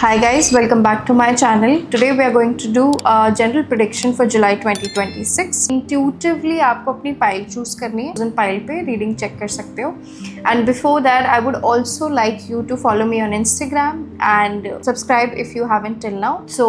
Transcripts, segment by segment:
Hi guys, welcome back to my channel. Today we are going to do a general prediction for July 2026. Intuitively आपको अपनी pile choose करनी है, pile पे reading check कर सकते हो. And before that, I would also like you to follow me on Instagram and subscribe if you haven't till now. So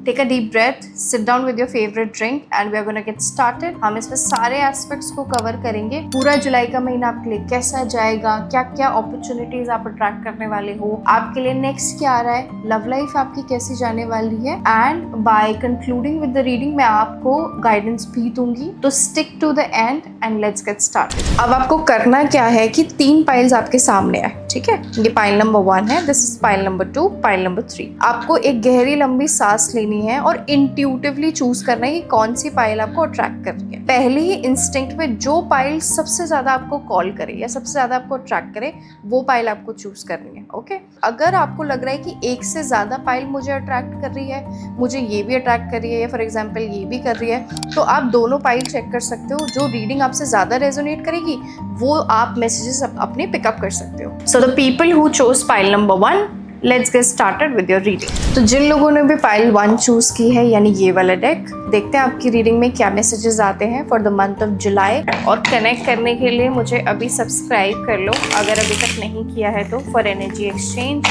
take a deep breath, sit down with your favorite drink and we are gonna get started. हम इसमें सारे aspects को cover करेंगे. पूरा जुलाई का महीना आपके लिए कैसा जाएगा, क्या क्या अपॉर्चुनिटीज आप अट्रैक्ट करने वाले हो, आपके लिए नेक्स्ट क्या आ रहा है, लव लाइफ आपकी कैसी जाने वाली है. And by concluding with the reading मैं आपको गाइडेंस भी दूंगी. तो stick to the end and let's get started. अब आपको करना क्या है कि 3 पाइल्स आपके सामने है, ठीक है. ये पाइल नंबर 1 है, this is pile number 2, pile number 3. आपको एक गहरी लंबी सांस लेनी है और इंट्यूटिवली चूज करना है कि कौन सी पाइल आपको अट्रैक्ट कर रही है. पहले ही इंस्टिंक्ट में जो पाइल सबसे ज्यादा आपको कॉल करे या सबसे ज्यादा आपको अट्रैक्ट करे वो पाइल आपको चूज करनी है. ओके अगर आपको लग रहा है कि एक से ज्यादा पाइल मुझे अट्रैक्ट कर रही है, मुझे ये भी अट्रैक्ट कर रही है या फॉर एग्जाम्पल ये भी कर रही है, तो आप दोनों पाइल चेक कर सकते हो. जो रीडिंग आपसे ज्यादा रेजोनेट करेगी वो आप मैसेजेस अपने पिकअप कर सकते हो. So the people who chose pile number 1, let's get started with your reading. तो जिन लोगों ने भी पाइल 1 चूज की है यानी ये वाला डेक, देखते हैं आपकी रीडिंग में क्या मैसेजेस आते हैं for the month of July. और कनेक्ट करने के लिए मुझे अभी सब्सक्राइब कर लो अगर अभी तक नहीं किया है तो, फॉर एनर्जी एक्सचेंज.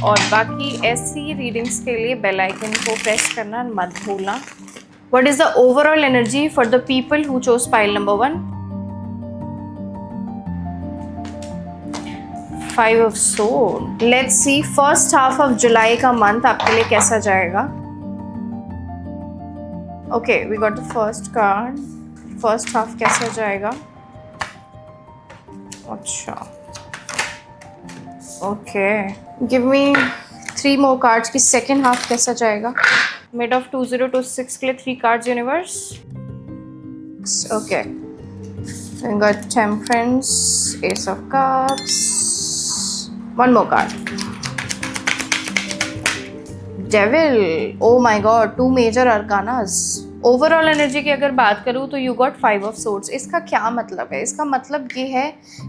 और बाकी ऐसी रीडिंग्स के लिए बेल आइकन को प्रेस करना मत भूलना. What is the overall energy for the people who chose pile number 1? 5 of Swords. Let's see first half of जुलाई का मंथ आपके लिए कैसा जाएगा. Okay, we got the first card. First half कैसा जाएगा. अच्छा. Okay. Give me 3 more cards की second half कैसा जाएगा. Mid of 2026 के लिए 3 cards universe. Okay. We got Temperance, Ace of Cups. One more card. Devil. Oh my God, 2 major arcanas. Overall energy की अगर बात करूँ तो यू गॉट 5 ऑफ सोर्ड्स. इसका क्या मतलब है? इसका मतलब ये है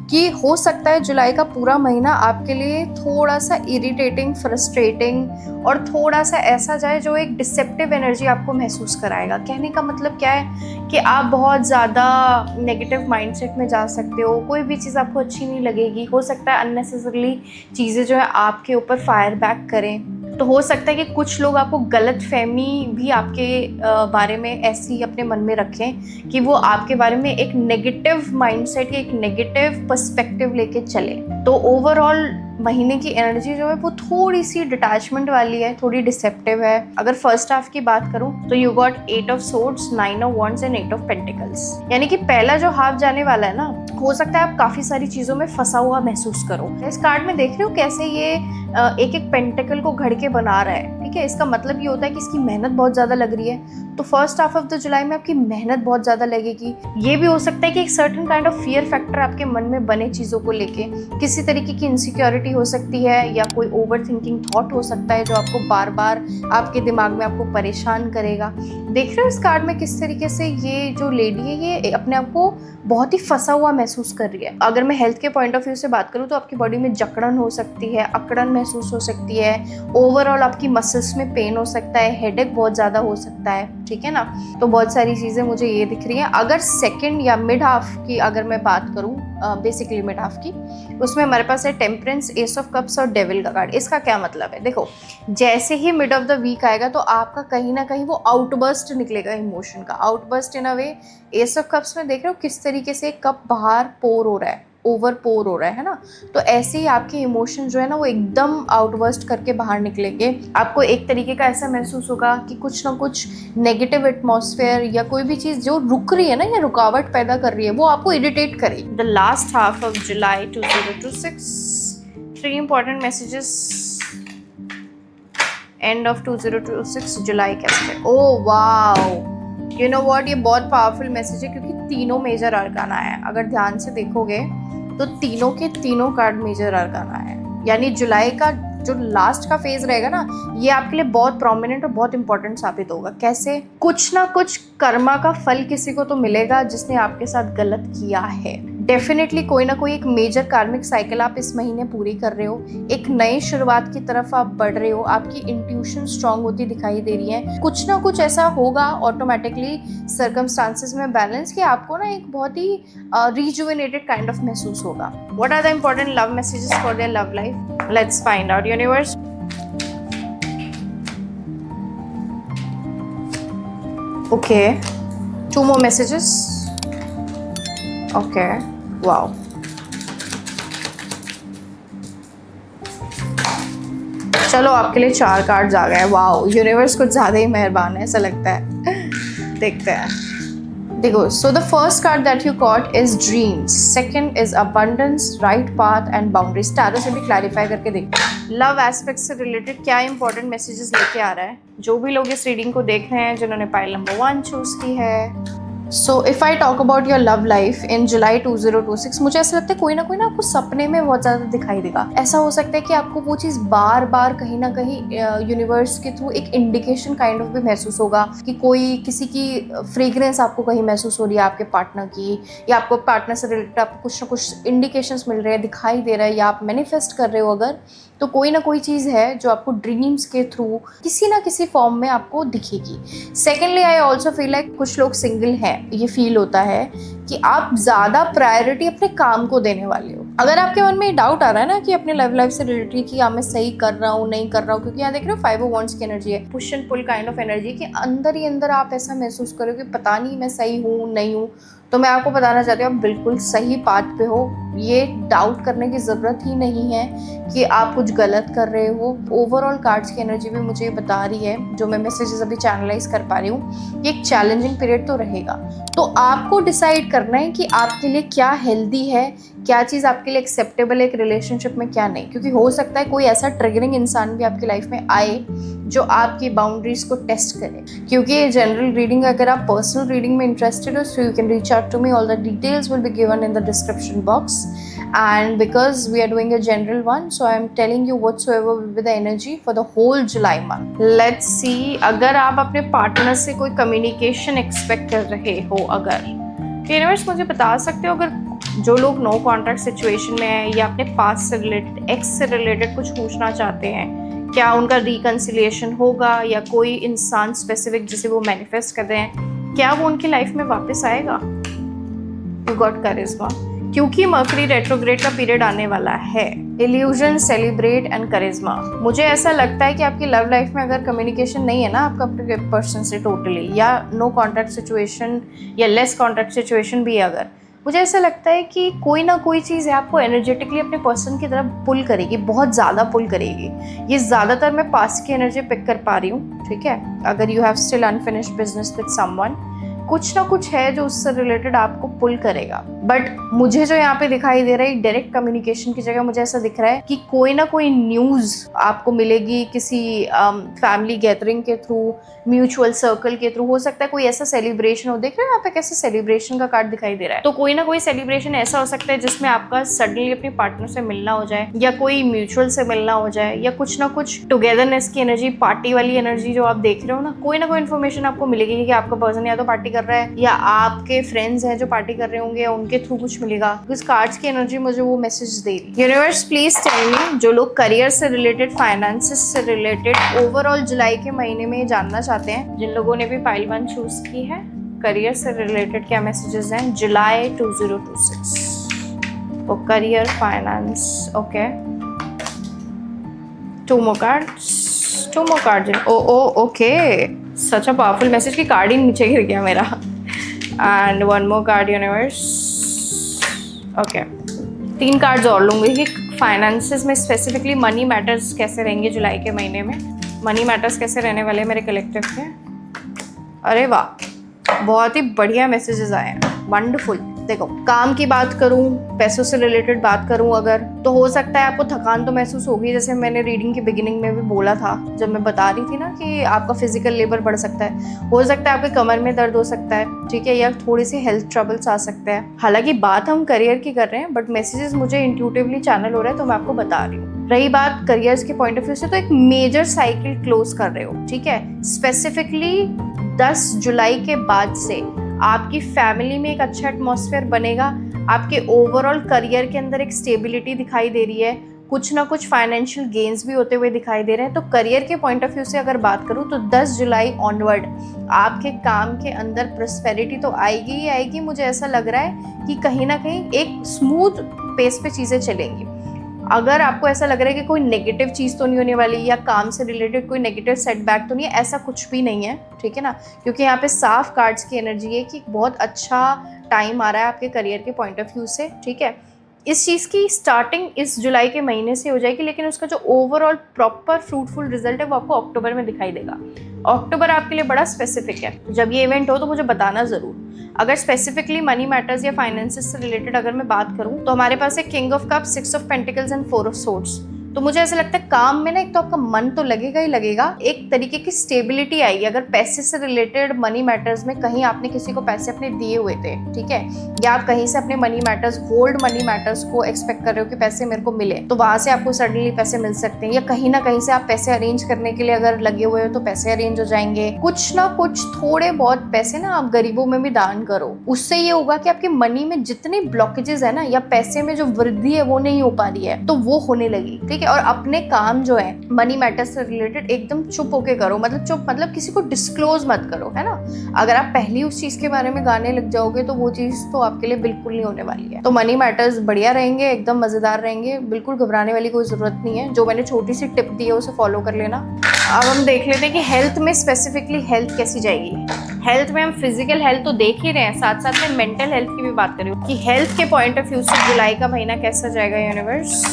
कि हो सकता है जुलाई का पूरा महीना आपके लिए थोड़ा सा इरिटेटिंग, फ्रस्ट्रेटिंग और थोड़ा सा ऐसा जाए जो एक डिसेप्टिव एनर्जी आपको महसूस कराएगा. कहने का मतलब क्या है कि आप बहुत ज़्यादा नेगेटिव माइंडसेट में जा सकते हो. कोई भी चीज़ आपको अच्छी नहीं लगेगी. हो सकता है अननेसेसरली चीज़ें जो है आपके ऊपर फायर बैक करें. तो हो सकता है कि कुछ लोग आपको गलत फहमी भी आपके बारे में ऐसी अपने मन में रखें कि वो आपके बारे में एक नेगेटिव माइंडसेट या एक नेगेटिव पर्सपेक्टिव लेके चले. तो ओवरऑल महीने की एनर्जी जो है वो थोड़ी सी डिटैचमेंट वाली है, थोड़ी डिसेप्टिव है. अगर फर्स्ट हाफ की बात करूं तो you got 8 of swords, 9 of wands and 8 of pentacles. यानी कि पहला जो हाफ जाने वाला है ना, हो सकता है आप काफी सारी चीजों में फंसा हुआ महसूस करो. इस कार्ड में देख रहे हो कैसे ये एक एक पेंटिकल को घड़ के बना रहा है. ठीक है, इसका मतलब ये होता है कि इसकी मेहनत बहुत ज्यादा लग रही है. तो फर्स्ट हाफ ऑफ द जुलाई में आपकी मेहनत बहुत ज्यादा लगेगी. ये भी हो सकता है कि एक certain kind of fear factor आपके मन में बने चीजों को लेके. किसी तरीके की इनसिक्योरिटी हो सकती है या कोई ओवर थिंकिंग थॉट हो सकता है जो आपको बार बार आपके दिमाग में आपको परेशान करेगा. देख रहे हो इस कार्ड में किस तरीके से ये जो लेडी है ये अपने आप को बहुत ही फंसा हुआ महसूस कर रही है. अगर मैं हेल्थ के पॉइंट ऑफ व्यू से बात करूँ तो आपकी बॉडी में जकड़न हो सकती है, अकड़न महसूस हो सकती है. ओवरऑल आपकी मसल्स में पेन हो सकता है, हेडेक बहुत ज़्यादा हो सकता है. ठीक है ना. तो बहुत सारी चीज़ें मुझे ये दिख रही हैं. अगर सेकेंड या मिड हाफ की अगर मैं बात करूँ, बेसिकली मिड हाफ की, उसमें हमारे पास है टेम्परेंस, एस ऑफ कप्स और डेविल का कार्ड. इसका क्या मतलब है? देखो, जैसे ही मिड ऑफ द वीक आएगा तो आपका कहीं ना कहीं वो आउटबर्स्ट निकलेगा इमोशन का. Outburst in a way. S of cups में देख रहे हो किस तरीके से कप बाहर पोर हो रहा है, ओवर पोर हो रहा है ना. तो ऐसे ही आपके इमोशन जो है ना वो एकदम आउटबर्स्ट करके बाहर निकलेंगे. आपको एक तरीके का ऐसा महसूस होगा कि कुछ ना कुछ नेगेटिव एटमॉस्फेयर या कोई भी चीज़ जो रुक रही है ना या रुकावट पैदा कर रही है वो आपको इरिटेट करेगी. The last half of July 2026, 3 important messages. End of 2026 जुलाई कैसे. Oh wow, you know what, ये बहुत पावरफुल मैसेज है क्योंकि तीनों मेजर अरकाना है. अगर ध्यान से देखोगे तो तीनों के तीनों कार्ड मेजर अरकाना है. यानी जुलाई का जो लास्ट का फेज रहेगा ना ये आपके लिए बहुत प्रोमिनेंट और बहुत इंपॉर्टेंट साबित होगा. कैसे? कुछ ना कुछ कर्मा का फल किसी को तो मिलेगा जिसने आपके साथ गलत किया है. डेफिनेटली कोई ना कोई एक मेजर कार्मिक साइकिल आप इस महीने पूरी कर रहे हो, एक नई शुरुआत की तरफ आप बढ़ रहे हो, आपकी इंट्यूशन स्ट्रांग होती दिखाई दे रही है। कुछ ना कुछ ऐसा होगा ऑटोमेटिकली सर्कमस्टांसेस में बैलेंस कि आपको ना एक बहुत ही रिजुविनेटेड काइंड ऑफ महसूस होगा। What are the important love messages for their love life? Let's find out universe. Okay, 2 more messages. Okay, wow. चलो आपके लिए 4 कार्ड्स आ गए। वाओ, यूनिवर्स कुछ ज़्यादा ही मेहरबान है ऐसा लगता है। देखते हैं। देखो, so the first card that you got is dreams, second is abundance, right path and boundaries. Tarot से भी क्लैरिफाई करके देखते हैं लव एस्पेक्ट से रिलेटेड क्या इंपॉर्टेंट मैसेजेस लेके आ रहा है। जो भी लोग इस रीडिंग को देख रहे हैं जिन्होंने पाइल नंबर 1 चूज की है। So if I talk about your love life in July 2026, मुझे ऐसा लगता है कोई ना आपको सपने में बहुत ज़्यादा दिखाई देगा। ऐसा हो सकता है कि आपको वो चीज़ बार बार कहीं ना कहीं यूनिवर्स के थ्रू एक इंडिकेशन काइंड ऑफ भी महसूस होगा कि कोई किसी की फ्रेग्रेंस आपको कहीं महसूस हो रही है आपके पार्टनर की, या आपको पार्टनर से रिलेटेड आपको कुछ ना कुछ इंडिकेशंस मिल रहे हैं, दिखाई दे रहा है, या आप मैनिफेस्ट कर रहे हो अगर, तो कोई ना कोई चीज़ है जो आपको ड्रीम्स के थ्रू किसी ना किसी फॉर्म में आपको दिखेगी। Secondly I also feel like कुछ लोग सिंगल हैं, ये फील होता है कि आप ज़्यादा प्रायोरिटी अपने काम को देने वाले हो। अगर आपके मन में डाउट आ रहा है ना कि अपने लव लाइफ से रिलेटेड कि मैं सही कर रहा हूँ नहीं कर रहा हूँ, क्योंकि यहाँ देख रहे हो 5 of Wands की एनर्जी है, push and pull kind of energy, कि अंदर ही अंदर आप ऐसा महसूस करो कि पता नहीं मैं सही हूँ नहीं हूँ, तो मैं आपको बताना चाहती हूँ आप बिल्कुल सही पाथ पे हो। ये डाउट करने की ज़रूरत ही नहीं है कि आप कुछ गलत कर रहे हो। ओवरऑल कार्ड्स की एनर्जी भी मुझे बता रही है, जो मैं मैसेजेस अभी चैनलाइज कर पा रही हूँ, ये एक चैलेंजिंग पीरियड तो रहेगा। तो आपको डिसाइड करना है कि आपके लिए क्या हेल्दी है, क्या चीज़ आपके लिए एक्सेप्टेबल है एक रिलेशनशिप में, क्या नहीं। क्योंकि हो सकता है कोई ऐसा ट्रिगरिंग इंसान भी आपकी लाइफ में आए जो आपकी बाउंड्रीज को टेस्ट करे। क्योंकि ये जनरल रीडिंग, अगर आप पर्सनल रीडिंग में इंटरेस्टेड हो, so you can reach out to me, all the details will be given in the description box. And because we are doing a general one, so I am telling you whatsoever will be the energy for the whole July month. Let's see, अगर आप अपने partner से कोई communication expect कर रहे हो, अगर universe मुझे बता सकते हो, अगर जो लोग नो कॉन्ट्रैक्ट सिचुएशन में है या अपने पास से रिलेटेड, एक्स से रिलेटेड कुछ पूछना चाहते हैं, क्या उनका रिकन्सिलिएशन होगा, या कोई इंसान स्पेसिफिक जिसे वो मैनिफेस्ट कर रहे हैं, क्या वो उनकी लाइफ में वापस आएगा? यू गॉट करिश्मा, क्योंकि मर्करी रेट्रोग्रेड का पीरियड आने वाला है। इल्यूजन, सेलिब्रेट एंड करिश्मा। मुझे ऐसा लगता है कि आपकी लव लाइफ में अगर कम्युनिकेशन नहीं है ना आपका अपने पर्सन से टोटली, या नो कॉन्ट्रैक्ट सिचुएशन या लेस कॉन्ट्रैक्ट सिचुएशन भी है, अगर मुझे ऐसा लगता है कि कोई ना कोई चीज़ है आपको एनर्जेटिकली अपने पर्सन की तरफ पुल करेगी, बहुत ज़्यादा पुल करेगी। ये ज़्यादातर मैं पास्ट की एनर्जी पिक कर पा रही हूँ, ठीक है। अगर you have still unfinished business with someone, कुछ ना कुछ है जो उससे रिलेटेड आपको पुल करेगा। बट मुझे जो यहाँ पे दिखाई दे रहा है, डायरेक्ट कम्युनिकेशन की जगह मुझे ऐसा दिख रहा है कि कोई ना कोई न्यूज़ आपको मिलेगी किसी फैमिली गैदरिंग के थ्रू, म्यूचुअल सर्कल के थ्रू। हो सकता है कोई ऐसा सेलिब्रेशन हो, देख रहे हो यहाँ पे कैसे सेलिब्रेशन का कार्ड दिखाई दे रहा है, तो कोई ना कोई सेलिब्रेशन ऐसा हो सकता है जिसमें आपका सडनली अपने पार्टनर से मिलना हो जाए, या कोई म्यूचुअल से मिलना हो जाए, या कुछ ना कुछ टुगेदरनेस की एनर्जी, पार्टी वाली एनर्जी जो आप देख रहे हो ना, कोई ना कोई इन्फॉर्मेशन आपको मिलेगी कि आपका पर्सन या तो पार्टी कर रहा है, या आपके फ्रेंड्स हैं जो पार्टी कर रहे होंगे, या उनके थ्रू कुछ मिलेगा। इस कार्ड्स की एनर्जी मुझे वो मैसेज दे रही है। यूनिवर्स प्लीज टेल मी, जो लोग करियर से रिलेटेड, फाइनेंसेस से रिलेटेड ओवरऑल जुलाई के महीने में जानना चाहते हैं, जिन लोगों ने भी पाइल 1 चूज की है, करियर से रिलेटेड क्या मैसेजेस हैं जुलाई 2026 for career, finance. Okay, 2 more cards. Okay, such a powerful message की कार्ड ही नीचे गिर गया मेरा। And 1 more card universe. Okay, 3 cards और लूँगी कि फाइनेंसेस में स्पेसिफिकली मनी मैटर्स कैसे रहेंगे जुलाई के महीने में, मनी मैटर्स कैसे रहने वाले मेरे कलेक्टिव के। अरे वाह, बहुत ही बढ़िया मैसेजेस आए हैं, वंडरफुल। देखो, काम की बात करूं, पैसों से रिलेटेड बात करूं अगर, तो हो सकता है आपको थकान तो महसूस होगी, जैसे मैंने रीडिंग की बिगिनिंग में भी बोला था, जब मैं बता रही थी ना कि आपका फिजिकल लेबर बढ़ सकता है, हो सकता है आपके कमर में दर्द हो सकता है, ठीक है, या थोड़ी सी हेल्थ ट्रबल्स आ सकते हैं। हालांकि बात हम करियर की कर रहे हैं, बट मैसेजेस मुझे इंट्यूटिवली चैनल हो रहा है, तो मैं आपको बता रही हूँ। रही बात करियर्स के पॉइंट ऑफ व्यू से, तो एक मेजर साइकिल क्लोज कर रहे हो, ठीक है। स्पेसिफिकली 10 जुलाई के बाद से आपकी फैमिली में एक अच्छा एटमॉस्फेयर बनेगा, आपके ओवरऑल करियर के अंदर एक स्टेबिलिटी दिखाई दे रही है, कुछ ना कुछ फाइनेंशियल गेन्स भी होते हुए दिखाई दे रहे हैं। तो करियर के पॉइंट ऑफ व्यू से अगर बात करूँ तो 10 जुलाई ऑनवर्ड आपके काम के अंदर प्रॉस्पेरिटी तो आएगी ही आएगी। मुझे ऐसा लग रहा है कि कहीं ना कहीं एक स्मूथ पेस पे चीज़ें चलेंगी। अगर आपको ऐसा लग रहा है कि कोई नेगेटिव चीज़ तो नहीं होने वाली या काम से रिलेटेड कोई नेगेटिव सेटबैक तो नहीं है, ऐसा कुछ भी नहीं है, ठीक है ना, क्योंकि यहाँ पे साफ कार्ड्स की एनर्जी है कि बहुत अच्छा टाइम आ रहा है आपके करियर के पॉइंट ऑफ व्यू से, ठीक है। इस चीज़ की स्टार्टिंग इस जुलाई के महीने से हो जाएगी, लेकिन उसका जो ओवरऑल प्रॉपर फ्रूटफुल रिजल्ट है वो आपको अक्टूबर में दिखाई देगा। अक्टूबर आपके लिए बड़ा स्पेसिफिक है। जब ये इवेंट हो तो मुझे बताना ज़रूर। अगर स्पेसिफिकली मनी मैटर्स या फाइनेंसेस से रिलेटेड अगर मैं बात करूं तो हमारे पास है king of cups, 6 of pentacles and 4 of swords. तो मुझे ऐसा लगता है काम में ना एक तो आपका मन तो लगेगा ही लगेगा, एक तरीके की स्टेबिलिटी आएगी। अगर पैसे से रिलेटेड मनी मैटर्स में कहीं आपने किसी को पैसे अपने दिए हुए थे, ठीक है, या आप कहीं से अपने money matters, gold money matters को एक्सपेक्ट कर रहे हो कि पैसे मेरे को मिले, तो वहां से आपको सडनली पैसे मिल सकते हैं। या कहीं ना कहीं से आप पैसे अरेंज करने के लिए अगर लगे हुए हो तो पैसे अरेंज हो जाएंगे। कुछ ना कुछ थोड़े बहुत पैसे ना आप गरीबों में भी दान करो, उससे ये होगा कि आपके मनी में जितने ब्लॉकेजेस है ना, या पैसे में जो वृद्धि है वो नहीं हो पा रही है, तो वो होने लगी, ठीक है। और अपने काम जो है मनी मैटर्स से रिलेटेड एकदम चुप होके करो, मतलब चुप मतलब किसी को डिस्क्लोज मत करो, है ना। अगर आप पहली उस चीज के बारे में गाने लग जाओगे तो वो चीज तो आपके लिए बिल्कुल नहीं होने वाली है। तो मनी मैटर्स बढ़िया रहेंगे, एकदम मजेदार रहेंगे, बिल्कुल घबराने वाली कोई जरूरत नहीं है। जो मैंने छोटी सी टिप दी है उसे फॉलो कर लेना। अब हम देख लेते हैं कि हेल्थ में स्पेसिफिकली हेल्थ कैसी जाएगी। हेल्थ में हम फिजिकल हेल्थ तो देख ही रहे हैं, साथ साथ में मेंटल हेल्थ की भी बात करें कि हेल्थ के पॉइंट ऑफ व्यू से जुलाई का महीना कैसा जाएगा। यूनिवर्स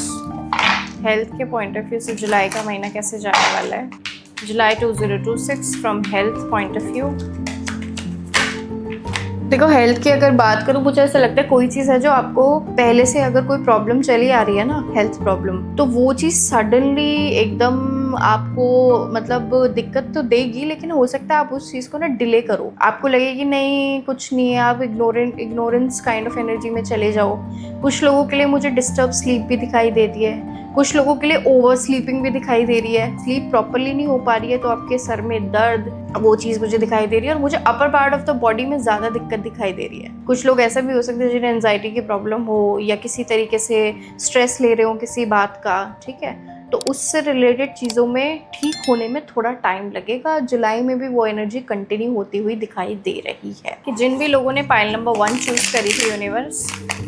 हेल्थ के पॉइंट ऑफ व्यू से जुलाई का महीना कैसे जाने वाला है। जुलाई 2026 from health point of view. देखो हेल्थ की अगर बात करूँ, मुझे ऐसा लगता है कोई चीज़ है जो आपको पहले से अगर कोई प्रॉब्लम चली आ रही है ना, हेल्थ प्रॉब्लम, तो वो चीज़ सडनली एकदम आपको मतलब दिक्कत तो देगी, लेकिन हो सकता है आप उस चीज़ को ना डिले करो। आपको लगे कि नहीं कुछ नहीं है, आप इग्नोरेंस काइंड ऑफ एनर्जी में चले जाओ। कुछ लोगों के लिए मुझे डिस्टर्ब स्लीप भी दिखाई देती है, कुछ लोगों के लिए ओवर स्लीपिंग भी दिखाई दे रही है। स्लीप प्रॉपरली नहीं हो पा रही है तो आपके सर में दर्द, वो चीज़ मुझे दिखाई दे रही है। और मुझे upper part of the body में ज़्यादा दिक्कत दिखाई दे रही है। कुछ लोग ऐसा भी हो सकते हैं जिन्हें एंजाइटी की प्रॉब्लम हो या किसी तरीके से स्ट्रेस ले रहे हो किसी बात का, ठीक है, तो उससे रिलेटेड चीज़ों में ठीक होने में थोड़ा टाइम लगेगा। जुलाई में भी वो एनर्जी कंटिन्यू होती हुई दिखाई दे रही है। कि जिन भी लोगों ने पाइल नंबर 1 चूज करी थी यूनिवर्स,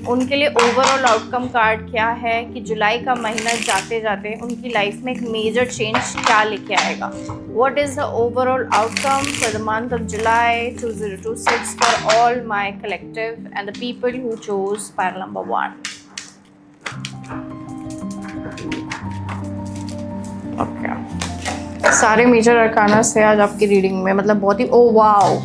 उनके लिए ओवरऑल आउटकम कार्ड क्या है कि जुलाई का महीना जाते जाते उनकी लाइफ में एक मेजर चेंज क्या लेके आएगा। What is the overall outcome for the month of July 2026 for all my collective and the people who chose pile number 1? Okay. सारे मेजर अरकाना से आज आपकी रीडिंग में मतलब बहुत ही ओ वाओ,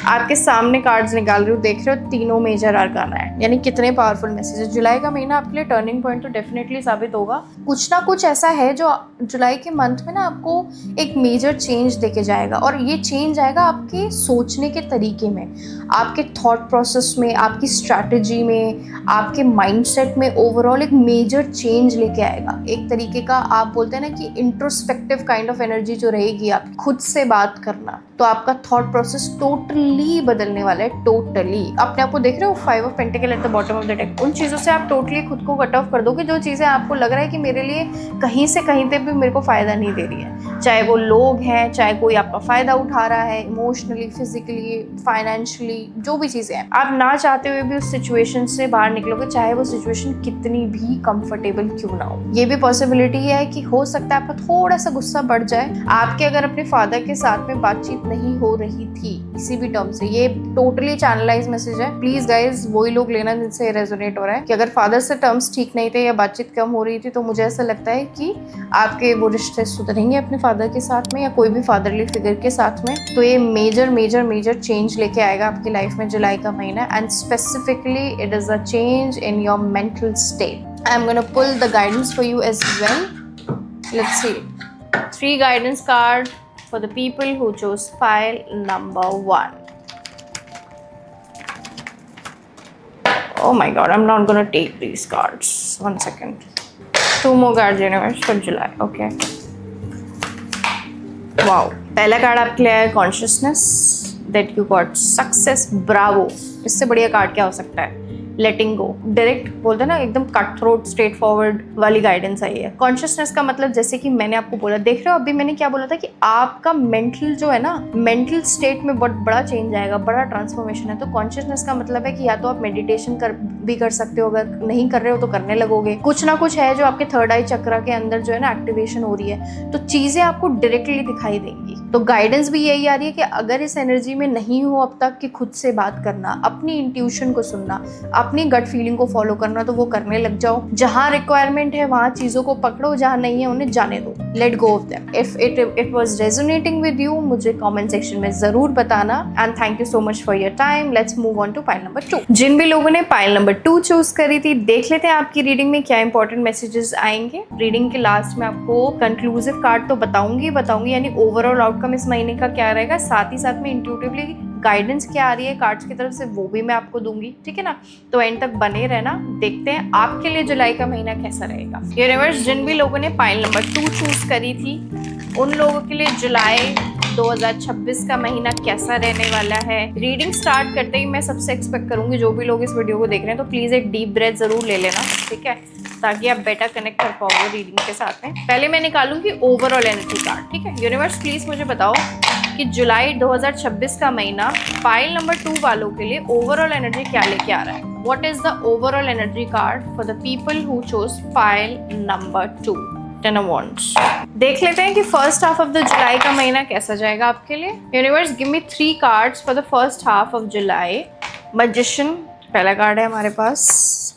आपके सामने कार्ड्स निकाल रही हूँ, देख रहे हो तीनों मेजर अरकाना है, यानी कितने पावरफुल मैसेजेस। जुलाई का महीना आपके लिए टर्निंग पॉइंट तो डेफिनेटली साबित होगा। कुछ ना कुछ ऐसा है जो जुलाई के मंथ में ना आपको एक मेजर चेंज देके जाएगा, और ये चेंज आएगा आपके सोचने के तरीके में, आपके थॉट प्रोसेस में, आपकी स्ट्रैटेजी में, आपके माइंडसेट में। ओवरऑल एक मेजर चेंज लेके आएगा। एक तरीके का आप बोलते हैं ना कि इंट्रोस्पेक्टिव काइंड ऑफ एनर्जी जो रहेगी, आप खुद से बात करना, तो आपका थॉट प्रोसेस टोटली बदलने वाला है। टोटली अपने आप को देख रहे हो 5 of pentacle at the bottom of the deck, उन चीज़ों से आप टोटली खुद को कट ऑफ कर दोगे जो चीज़ें आपको लग रहा है कि मेरे लिए कहीं से कहीं पे भी मेरे को फ़ायदा नहीं दे रही है। चाहे वो लोग हैं, चाहे कोई आपका फ़ायदा उठा रहा है इमोशनली, फिजिकली, फाइनेंशियली, जो भी चीज़ें हैं, आप ना चाहते हुए भी उस सिचुएशन से बाहर निकलोगे, चाहे वो सिचुएशन कितनी भी कंफर्टेबल क्यों ना हो। ये भी पॉसिबिलिटी है कि हो सकता है आपका थोड़ा सा गुस्सा बढ़ जाए। आपके अगर अपने फादर के साथ में बातचीत नहीं हो रही थी किसी भी टर्म से, ये टोटली चैनलाइज मैसेज है। प्लीज गाइज वही लोग लेना जिनसे रेजोनेट हो रहा है कि अगर फादर से टर्म्स ठीक नहीं थे या बातचीत कम हो रही थी, तो मुझे ऐसा लगता है कि आपके वो रिश्ते सुधरेंगे अपने फादर के साथ में या कोई भी फादरली फिगर के साथ में। तो ये मेजर मेजर मेजर चेंज लेके आएगा आपकी लाइफ में जुलाई का महीना, and specifically it is a change in your mental state. I am gonna pull the guidance for you as well. Let's see 3 guidance card for the people who chose pile number 1. Oh my god, I'm not gonna take these cards. 1 second. 2 more cards universe for July. Okay. Wow. पहला card आपके लिए है consciousness, that you got success, Bravo. इससे बढ़िया card क्या हो सकता है? लेटिंग गो, डायरेक्ट बोलते हैं ना, एकदम कट थ्रोट स्ट्रेट फॉरवर्ड वाली गाइडेंस आई है। कॉन्शियसनेस का मतलब जैसे कि मैंने आपको बोला, देख रहे हो अभी मैंने क्या बोला था कि आपका मेंटल जो है ना, मेंटल स्टेट में बहुत बड़ा चेंज आएगा, बड़ा ट्रांसफॉर्मेशन है। तो कॉन्शियसनेस का मतलब है कि या तो आप मेडिटेशन भी कर सकते हो, अगर नहीं कर रहे हो तो करने लगोगे। कुछ ना कुछ है जो आपके थर्ड आई चक्र के अंदर जो है ना एक्टिवेशन हो रही है, तो चीजें आपको डायरेक्टली दिखाई देंगी। तो गाइडेंस भी यही आ रही है कि अगर इस एनर्जी में नहीं हो अब तक कि खुद से बात करना, अपनी इंट्यूशन को सुनना, अपनी गट फीलिंग को फॉलो करना, तो वो करने लग जाओ। जहां रिक्वायरमेंट है वहां चीजों को पकड़ो, जहां नहीं है उन्हें जाने दो, let go of them. If it was resonating with you, मुझे कमेंट सेक्शन में जरूर बताना। And thank you so much for your time. Let's move on to pile number 2। जिन भी लोगों ने पाइल नंबर 2 चूज करी थी, देख लेते हैं आपकी रीडिंग में क्या इंपॉर्टेंट मैसेजेस आएंगे। रीडिंग के लास्ट में आपको कंक्लूसिव कार्ड तो बताऊंगी, यानी ओवरऑल आउटकम इस महीने का क्या रहेगा, साथ ही साथ में इंट्यूटिवली गाइडेंस क्या आ रही है कार्ड्स की तरफ से वो भी मैं आपको दूंगी, ठीक है ना। तो एंड तक बने रहना, देखते हैं आपके लिए जुलाई का महीना कैसा रहेगा। यूनिवर्स, जिन भी लोगों ने पाइल नंबर 2 चूज करी थी, उन लोगों के लिए जुलाई 2026 का महीना कैसा रहने वाला है। रीडिंग स्टार्ट करते ही मैं सबसे एक्सपेक्ट करूंगी, जो भी लोग इस वीडियो को देख रहे हैं, तो प्लीज एक डीप ब्रेथ जरूर ले लेना, ठीक है, ताकि आप बेटर कनेक्ट कर पाओगे रीडिंग के साथ में। पहले मैं निकालूंगी ओवरऑल एनर्जी कार्ड, ठीक है। यूनिवर्स, प्लीज मुझे बताओ कि जुलाई 2026 का महीना पाइल नंबर 2 वालों के लिए ओवरऑल एनर्जी क्या लेके आ रहा है। What is the overall energy card for the people who chose pile number 2? 10 of Wands। देख लेते हैं कि फर्स्ट हाफ ऑफ द जुलाई का महीना कैसा जाएगा आपके लिए। Universe, give me 3 cards for the first half of July. Magician पहला कार्ड है हमारे पास,